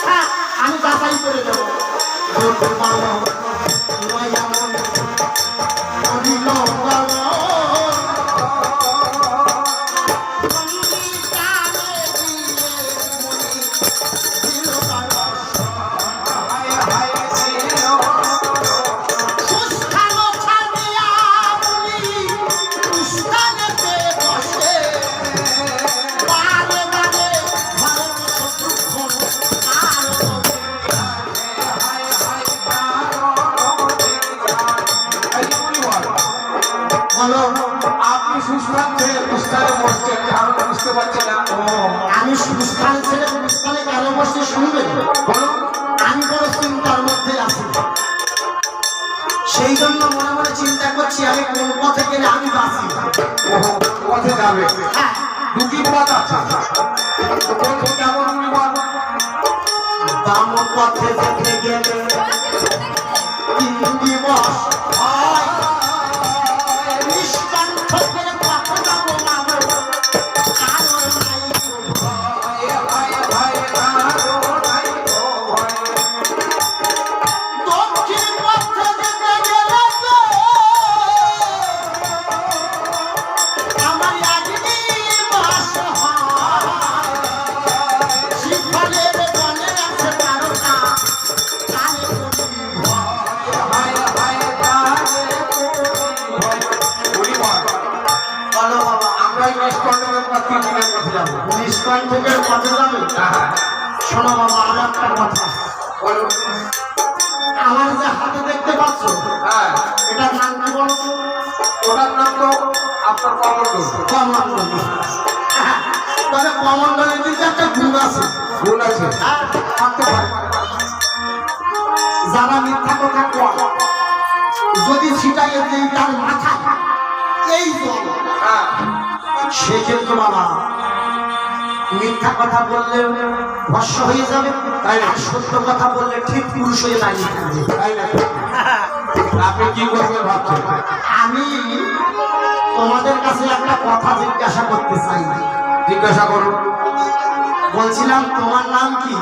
হ্যাঁ আমি যাচাই করে দেবো আপনি সুস্থান ছেড়ে দুস্থানে বসছেন কারণ বুঝতে পারছি না। আমি সুস্থান ছেড়ে সুস্থানে কেন বসে শুনবেন বলুন। আমি বড় চিন্তার মধ্যে আছি সেই জন্য মনে মনে চিন্তা করছি আমি কোন পথে গেলে আমি বাঁচি। পথে যাবে হ্যাঁ দুটি পথ আছে তো কোন কেমন উনি বল বাম পথে যেতে গেলে 3 দিবস হয় নিষ্কণ্ঠ করে পথ যাবো মাগো কারণ নাই দক্ষিণ পথে যেতে গেলে তো আমার 1 দিবস হয় শিখলের বনে আছে তারকা কানে করি উনি বল বলো বাবা আমরা এই নিষ্কণ্ঠকের পথ থেকে পথে যাবো। নিষ্কণ্ঠকের পথে যাবে হ্যাঁ শোনো বাবা আর একটা কথা বলুন। আমার যে হাতে দেখতে পাচ্ছ হ্যাঁ এটার নাম কি বলো ওটার নাম তো আপনার কমণ্ডল। কমণ্ডল তবে কমণ্ডলের কিন্তু একটা গুণ আছে গুণ আছে থাকতে পারে। যারা মিথ্যা কথা কয় যদি ছিটাইয়ে দেই তার মাথায় এই জল হ্যাঁ সে কিন্তু বাবা মিথ্যা কথা বললে ভস্য হয়ে যাবে তাই আর সত্য কথা বললে ঠিক পুরুষ হয়ে দাঁড়িয়ে থাকবে তাই না আপনি কি করবেন ভাবছেন? আমি তোমাদের কাছে একটা কথা জিজ্ঞাসা করতে চাই জিজ্ঞাসা করুন। বলছিলাম তোমার নাম কি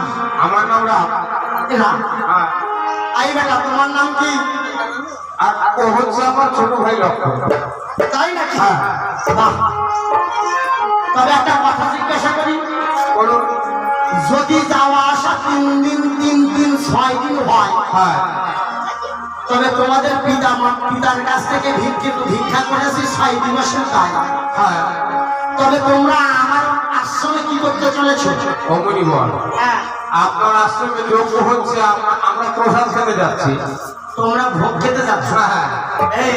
আমার নাম রাম। রাম হ্যাঁ আই বেটা তোমার নাম কি আর ও হচ্ছে আমার ছোট ভাই লক্ষ্মণ। তাই নাকি হ্যাঁ। বাহ তবে একটা কথা জিজ্ঞাসা করি বলুন। যদি যাওয়া আসা 3 দিন 3 দিন 6 দিন হয় হ্যাঁ তবে তোমাদের পিতার কাছ থেকে ভিক্ষা করেছি 6 দিবসের দায় হ্যাঁ তবে তোমরা আমার আশ্রমে কি করতে চলেছো অমনি বল হ্যাঁ আপনার আশ্রমে যোগ্য হচ্ছে আমরা প্রসাদ খেতে যাচ্ছি। তোমরা ভোগ খেতে যাচ্ছ হ্যাঁ এই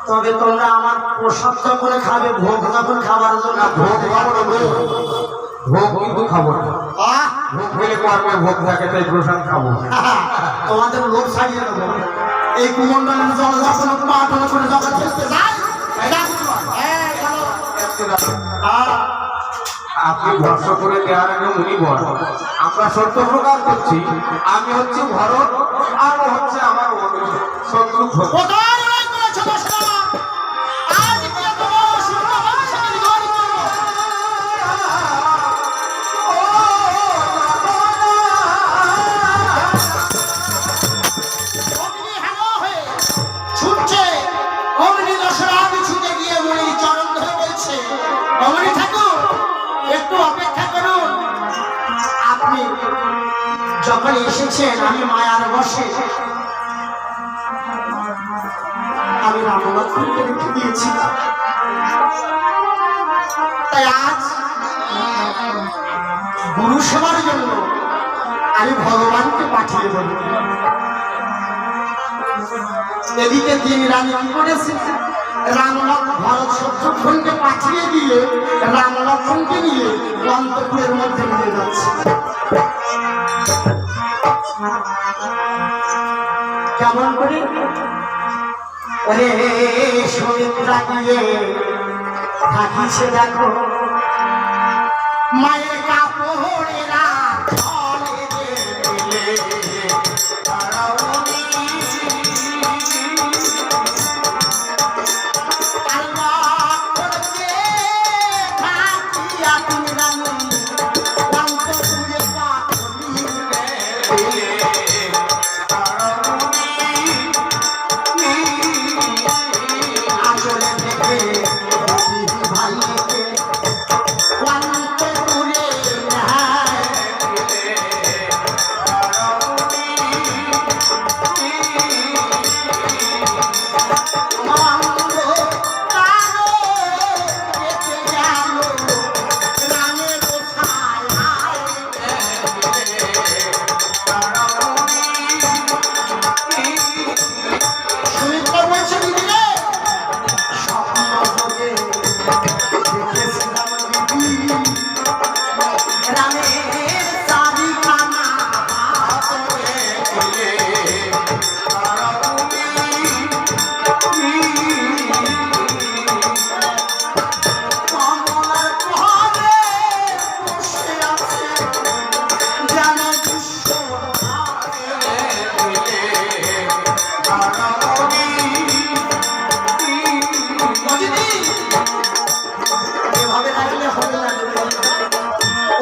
তবে তোমরা আমার প্রসাদ যখন খাবে ভোগ যখন খাবার জন্য ভোগ খাবো না, ভোগ কিন্তু খাবো না। আহ! ভোগ খেলে কর্মে ভোগ থাকে তাই প্রসাদ খাবো। তোমাদের লোক ছাড়িয়ে দেবো এই কুমন্ডলের জল যখন পাঠানো করে যখন খেলতে যায় আপনি ভরসা করে দেওয়ার আগে উনি বল আমরা সত্য প্রকার করছি। আমি হচ্ছে ভরত আর ও হচ্ছে আমার শত্রু ভরত। ছুটছে অমনি দশরাত ছুটে গিয়ে মনির চরণ ধরে বলছে অমনি ঠাকুর একটু অপেক্ষা করুন আপনি যখন এসেছেন আমি মায়ার বসে আমি রামনাথকে রেখে দিয়েছিলাম তাই আজ গুরু সেবার জন্য আমি ভগবানকে পাঠিয়ে দেব এদিকে তিনি রানী কি করেছে ভরত শত্রুঘ্নকে পাঠিয়ে দিয়ে রাম লক্ষ্মণকে নিয়ে অন্তপুরের মধ্যে নিয়ে যাচ্ছে কেমন করে ওরে সুমিত্রা গিয়ে থাকিছে দেখো মায়ের কাপড়েরা ছলে দিলে তারাউনি আল্লাহ করতে থাকিয়া তুমি রানী অন্তপুরে পাখি দিলে আসলে থেকে ভাইকে অন্তপুরে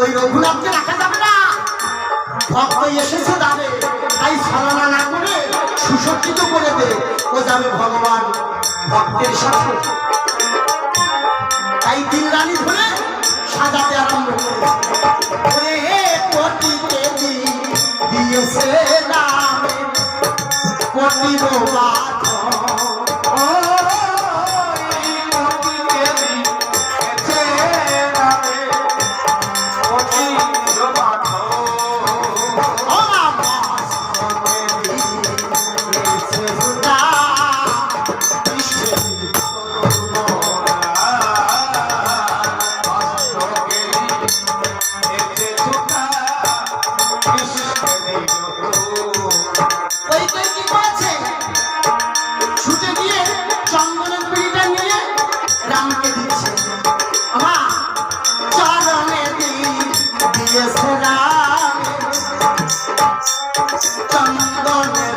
ওই রঘুনাথকে রাখা যাবে না ভক্ত এসেছে যাবে তাই ছলনা না করে সুসজ্জিত করে দে ও যাবে ভগবান ভক্তের সাথে তাই দিন রানী ধরে সাজাতে আরম্ভ করে কোটিতে দিয়েছে নামে কোটি ছুটে গিয়ে চন্দনের পিড়িটা নিয়ে রামকে দিচ্ছে আমার চরণে দিয়েছে রাম চন্দনের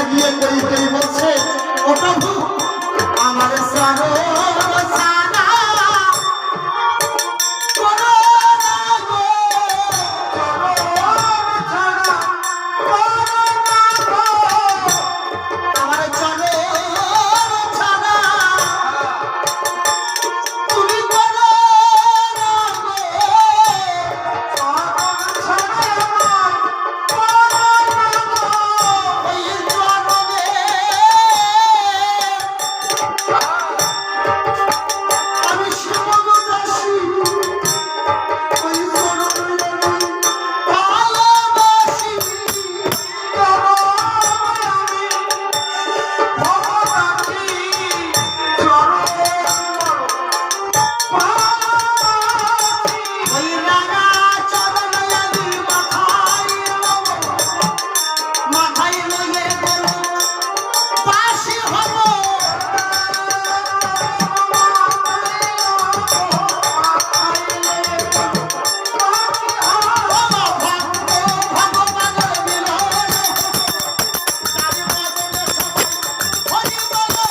গিয়ে কই কই বলছে ও প্রভু আমার সারো সানা করো না গো, আমার চলো ছাড়া তুমি করো না গো, ওই জনমে আমি শিবদাসী, ওই জনমে আমি ভালোবাসি। ওই রাঙা চরণ আমি মাথায় লইয়ে দেব, বাসি হব। ভগবানের মিলন তার বদলে সবাই হরি বলো।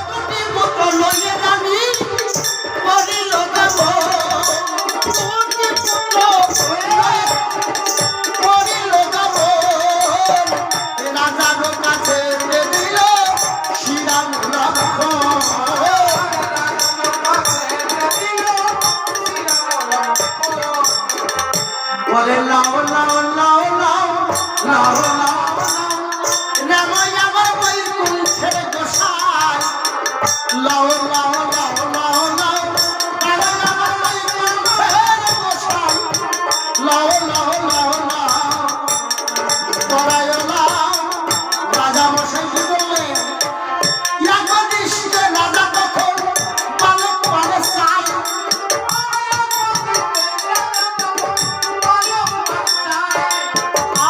দুটি পুত্র লইয়ে রানী করিল দেব, দুটি পুত্র লইয়ে করিল দেব, রাজার কাছে দিল শ্রীরাম লক্ষ্মণ। বলে লাও লাও লাও লাও লাও লাও রামায় আমার বৈকুণ্ঠের গোসাই, লাও লাও লাও লাও লাও রামায় আমার বৈকুণ্ঠের গোসাই, লাও লাও লাও লাও পরায় লাও। রাজা মশাই কি বললেন, ইয়াকদিশকে রাজা তখন বালক পানে চাই,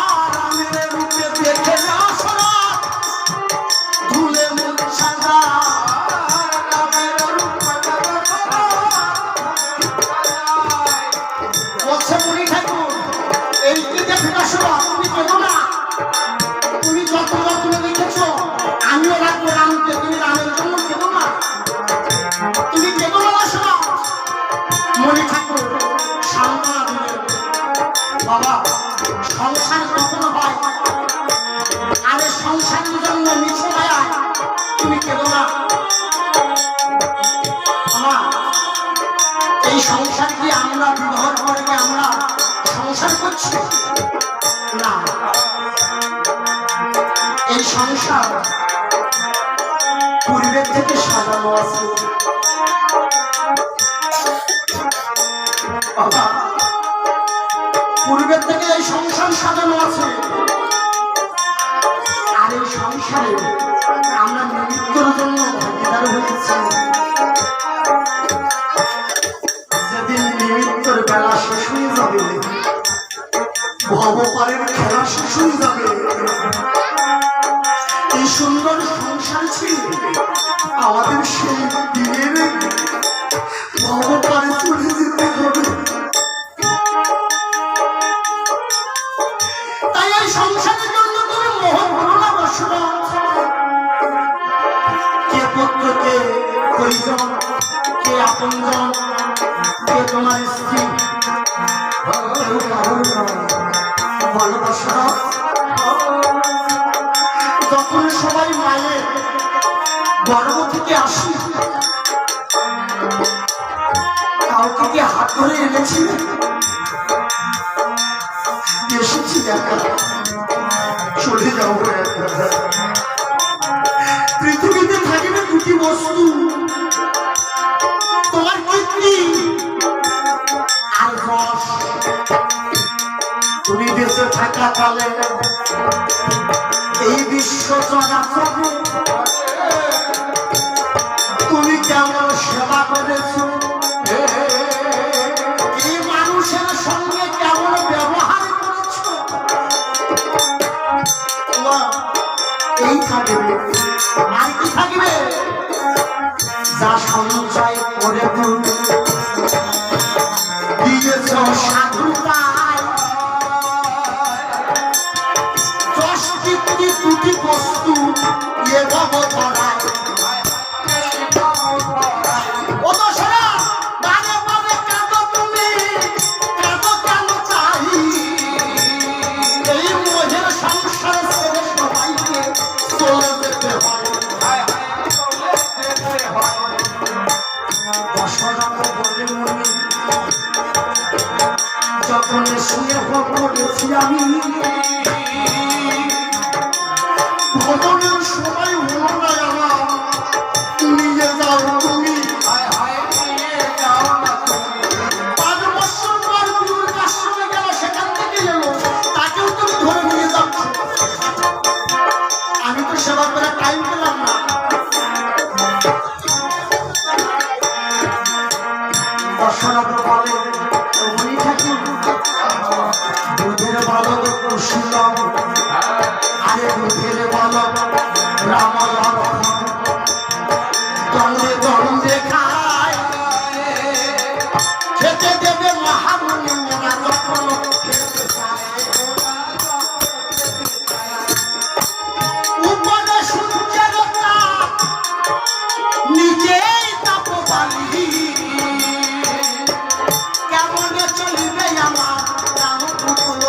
আর আমিরের রূপে দেখে আসরা ধুলে মুখ সাজা। বলছে মুনি ঠাকুর, এই কি দেখে আসরা, তুমি কেঁদো না, তুমি যত যত্ন দেখেছো আমিও রাখবো রামকে, তুমি রামের জন্য কেঁদো না, তুমি কেঁদো না আসরা। মুনি ঠাকুর সান্ত্বনা দিলেন, বাবা সংসার কখনো হয়, আরে সংসারের জন্য মিছে মায়া, তুমি কেঁদো না। মা, এই সংসার কি আমরা বিবাহ করে কি আমরা সংসার করছি? না, এই সংসার পূর্বের থেকে সাজানো আছে। বাবা, পূর্বের থেকে এই সংসার সাজানো আছে, আর এই সংসারে আমরা নিমিত্তর জন্য ভাগিদার হয়েছি। যেদিন নিমিত্তর বেলা শেষ হয়ে যাবে, ভবপারের খেলা শেষ হয়ে যাবে, এই সুন্দর সংসার ছিল আমাদের সেই দিনের ভবপারে চলে যেতে হবে। তাই এই সংসারের জন্য তুমি মোহ করো না বসুন। কে পুত্র, কে পরিজন, কে আপনজন, কে তোমার স্ত্রী, কেউ কারোর নয়। বলো বসুন, যখন সবাই মায়ের গর্ভ থেকে আসি, কাউকে কি হাত ধরে এনেছি? এসেছি একা, চলে যাবো একা। পৃথিবীতে থাকবে দুটি বস্তু, তোমার কীর্তি আর রস। তুমি দেশে থাকা কালে এই বিশ্ব চলাচলে তুমি কেমন সেবা করেছো, এই মানুষের সঙ্গে সাধু পাই যশ কীর্তি দুটি বস্তু এ ভব ধরায় ও দোসরা বারে বারে কাঁদো তুমি কাঁদো কেন চাই এই মোহের সংসার ছেড়ে সবাইকে চলে যেতে হয় দশরথ বলে মনে যখন শুয়ে পড়েছি আমি ভ্রমণের সময় হলো না আমার নিয়ে যাও তুমি 5 বছর পর গুরুর আশ্রমে গেল সেখান থেকে এলো তাকেও তুমি ধরে নিয়ে যাচ্ছ আমি তো সেবা করে টাইম পেলাম না দশরথ বলে উনি ঠাকুর দুধের বালক কুশীলম আরে দুধের বালক রাম লক্ষ্মণ দ্বন্দ্বে দ্বন্দ্বে খায় খেতে দেবে মহামুনি ওরা যখন খেতে চায় উপরে সূর্যের তাপ নিচেই তাপবালী কেমনে চলিবে আমার রাম পুতুল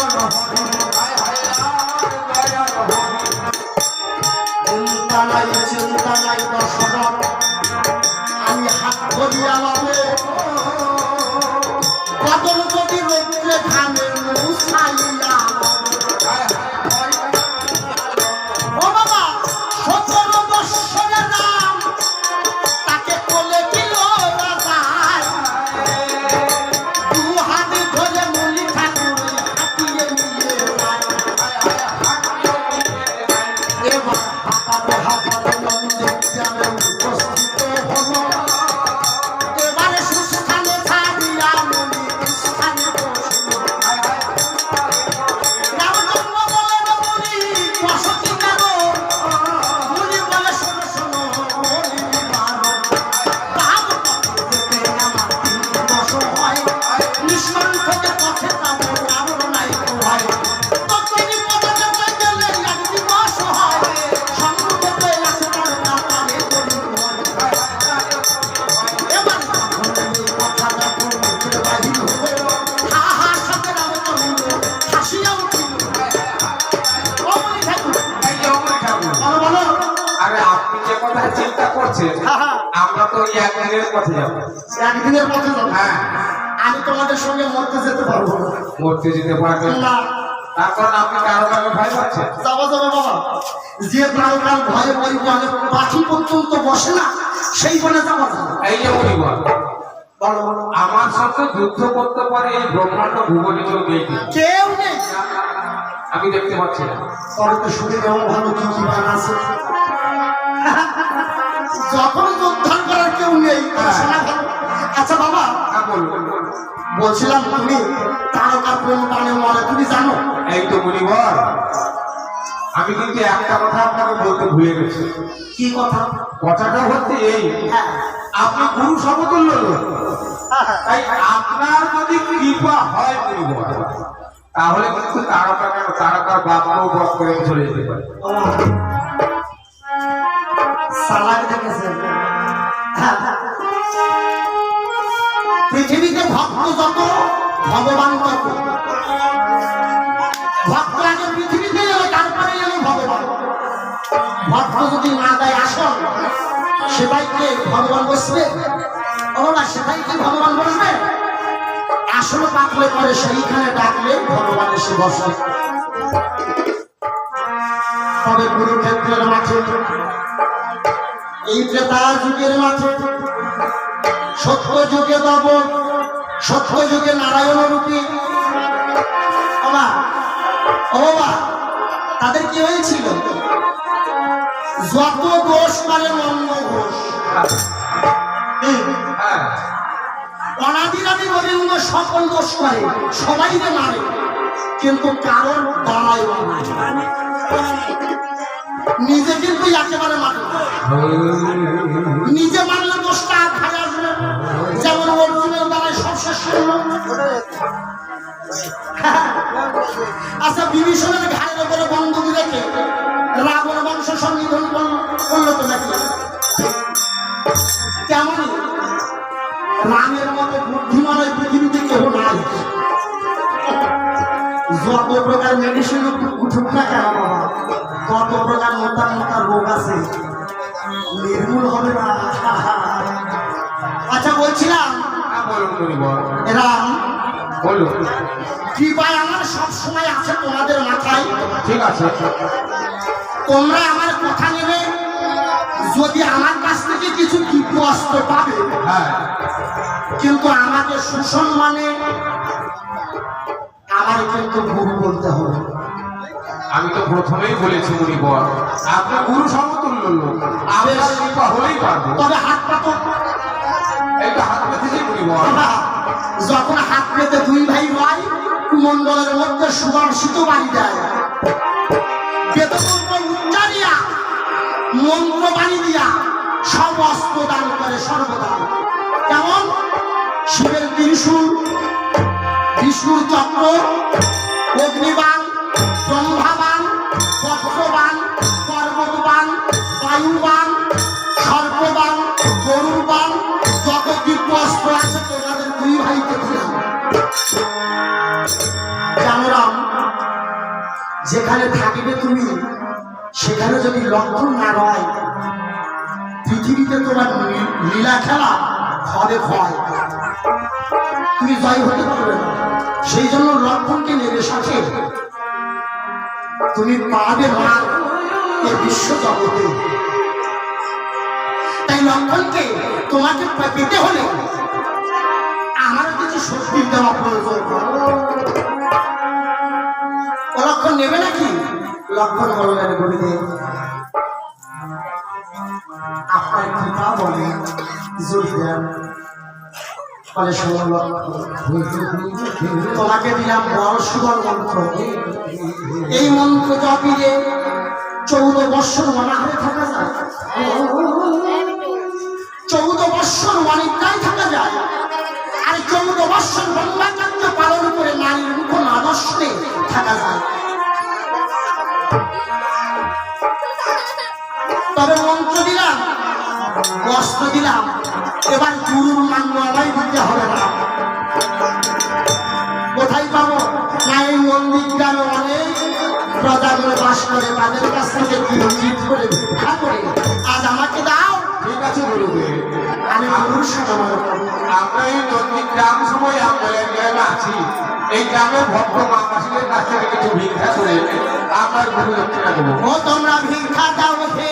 চিন্তা নাই দশরথ আমি হাত ধরিয়া লবে কদল যদি রৌদ্রে ঘামে মুছাইয়া ও বাবা 17 বৎসরের রাম তাকে কোলে দিল রাজায় 2 হাত ধরে মুলি ঠাকুর হাতিয়ে নিয়ে যায় এবার হাঁপাতে হাঁপাতে নন্দীর গ্রামে উপস্থিত হলো এবারে সুস্থানে ছাড়িয়া মুনি স্থানে বসলো রামচন্দ্র বলেন মুনি বসতি কেন মুনি বলে শোনো শোনো বলি বারো বাম পথে যেতে আমার 3 বছর হয় নিষ্কণ থেকে পথে যাবো কারণ নাই ভয় তো তিনি পথে যেতে গেলে 1 দিবস হয় সম্মুখে আছে তার না পারে করি হয় এবার যখন এই কথাটা মুখের বাহির হলো হা হা সাথে রামচন্দ্র হাসিয়া উঠিল ও মুনি ঠাকুর বলো বলো আরে আপনি যে কথা চিন্তা করছেন আমরা তো এই একদিনের পথে যাবো একদিনের পথে যাবো হ্যাঁ আমি তোমাদের সঙ্গে মরতে যেতে পারবো না মরতে যেতে পারবেন না তার কারণ আপনি কারো কারো ভয় পাচ্ছেন যাবো যাবো বাবা যে প্রাণকাল ভয়ে ওই বনে পাখি পর্যন্ত বসে না সেই বনে যাবো না। এই যে পরিবার বলো বলো আমার সাথে যুদ্ধ করতে পারে এই ব্রহ্মাণ্ড ভুবনে কেউ নেই কেউ নেই আমি দেখতে পাচ্ছি না তবে তো শুনে এমন ভালো কি কি গান আছে যখন উদ্ধার করার কেউ নেই তাহলে শোনা ভালো আচ্ছা বাবা হ্যাঁ বলুন বলছিলাম তুমি তারকা প্রেম টানে মরে তুমি জানো এই তো পরিবার আমি কিন্তু একটা কথা আপনাকে বলতে ভুলে গেছি কি কথা কথাটা হচ্ছে এই হ্যাঁ আপনি গুরু সমতুল্য লোক হ্যাঁ, হ্যাঁ। তাই আপনার যদি কৃপা হয় পরিবার তাহলে কিন্তু তারকার বাপকেও বধ করে চলে যেতে পারে ও, সালাক দেখেছেন হ্যাঁ। পৃথিবীতে ভক্ত যত ভগবান তত ভক্ত আগে পৃথিবীতে এলো তারপরে এলো ভগবান ভক্ত যদি না দেয় আসন সেটাই কে ভগবান বসবে ও না সেটাই কি ভগবান বসবে আসলে ডাকলে পরে সেইখানে ডাকলে ভগবান এসে বসে তবে কুরুক্ষেত্রের মাঠে এই ত্রেতা যুগের মাঠে সত্য যুগে দেব সত্য যুগে নারায়ণ রূপী ও বাবা তাদের কি হয়েছিল যত দোষ পারে মন্দ ঘোষ হ্যাঁ অনাদিরাদি গোবিন্দ সকল দোষ করে সবাই যে মারে কিন্তু কারণ দাঁড়ায় না নিজে কিন্তু একেবারে মারে না। নিজে মানলে দোষটা খায় আসবে যেমন অর্জুনের দ্বারায় সব শেষ করলো। আচ্ছা বিভীষণের ঘাড়ের উপরে বন্দুক রেখে রাবণ বংশ সংনিধন করলো তো নাকি? তেমনই রামের মতো বুদ্ধিমান ওই পৃথিবীতে কেউ নাই। যত প্রকার মেডিসিন উঠুক না কেন বাবা, কত প্রকার মোটা মোটা রোগ আছে, নির্মূল হবে না। আচ্ছা বলছিলাম বলুন মুনিবর, রাম বলুন। কৃপায় আমার সব সময় আছে তোমাদের মাথায়। ঠিক আছে, তোমরা আমার কথা নেবে, যদি আমার কাছ থেকে কিছু দিব্য অস্ত্র পাবে, হ্যাঁ কিন্তু আমাকে সুসম্মানে আমার কিন্তু গুরু বলতে হবে। আমি তো প্রথমেই বলেছি মুনিবর, আপনার গুরু সমতুল্য লোক, আমরা কৃপা হলেই পারবো। তবে হাত পাতো। একটু হাত পেতেছি মুনিবর। বাবা, যখন হাত পেতে দুই ভাই হয়, কুমণ্ডলের মধ্যে সুদর্শিত বাড়ি দেয়, বেদমন্ত্র উচ্চারিয়া মন্ত্র বাণী দিয়া সব অস্ত্র দান করে সর্বদান। কেমন? শিবের ত্রিশূল, বিষ্ণুর চক্র, অগ্নিবাণ, ব্রহ্মাবাণ, বজ্রবাণ, পর্বতবাণ, বায়ুবাণ, সর্পবাণ, গরুবাণ, যত দিব্য অস্ত্র আছে তোমাদের দুই ভাইকে দিলাম। জানো রাম, যেখানে থাকিবে তুমি, সেখানে যদি লক্ষণ না রয়, পৃথিবীতে তোমার লীলা খেলা হবে ভয়, তুমি জয় হতে পারবে না। সেই জন্য লক্ষণকে নেবে সাথে, তুমি পাবে মা এ বিশ্ব জগতে। তাই লক্ষণকে তোমাকে পেতে হলে আমার কিছু শক্তি দেওয়া প্রয়োজন। ও লক্ষণ নেবে নাকি? লক্ষণ বললেন গুরুদেব, আপনার কৃপা বলে যদি দেন, বলে শোনো তোমাকে দিলাম বড় সুবল মন্ত্র। এই মন্ত্র জপিলে 14 বৎসর অনাহারে থাকা যায়, 14 বৎসর অনিদ্রায় থাকা যায়, আর 14 বৎসর ব্রহ্মচর্য পালন করে নারীর মুখ না দর্শনে থাকা যায়। তবে মন্ত্র দিলাম, অস্ত্র দিলাম, এবার গুরুর মান্য আমায় দিতে হবে না। কোথায় পাবো? না এই মন্দির গ্রামে অনেক প্রজাগুলো বাস করে, তাদের কাছ থেকে কিঞ্চিত করে ভিক্ষা করে আজ আমাকে দাও। ঠিক আছে গুরুদেব, আমি গুরুর সাথে আমরা এই নদীর গ্রাম সময় আমরা গ্রামে আছি, এই গ্রামে ভক্ত মামাসীদের কাছ থেকে কিছু ভিক্ষা করে আমার গুরু দক্ষিণা দেবো। ও তোমরা ভিক্ষা দাও হে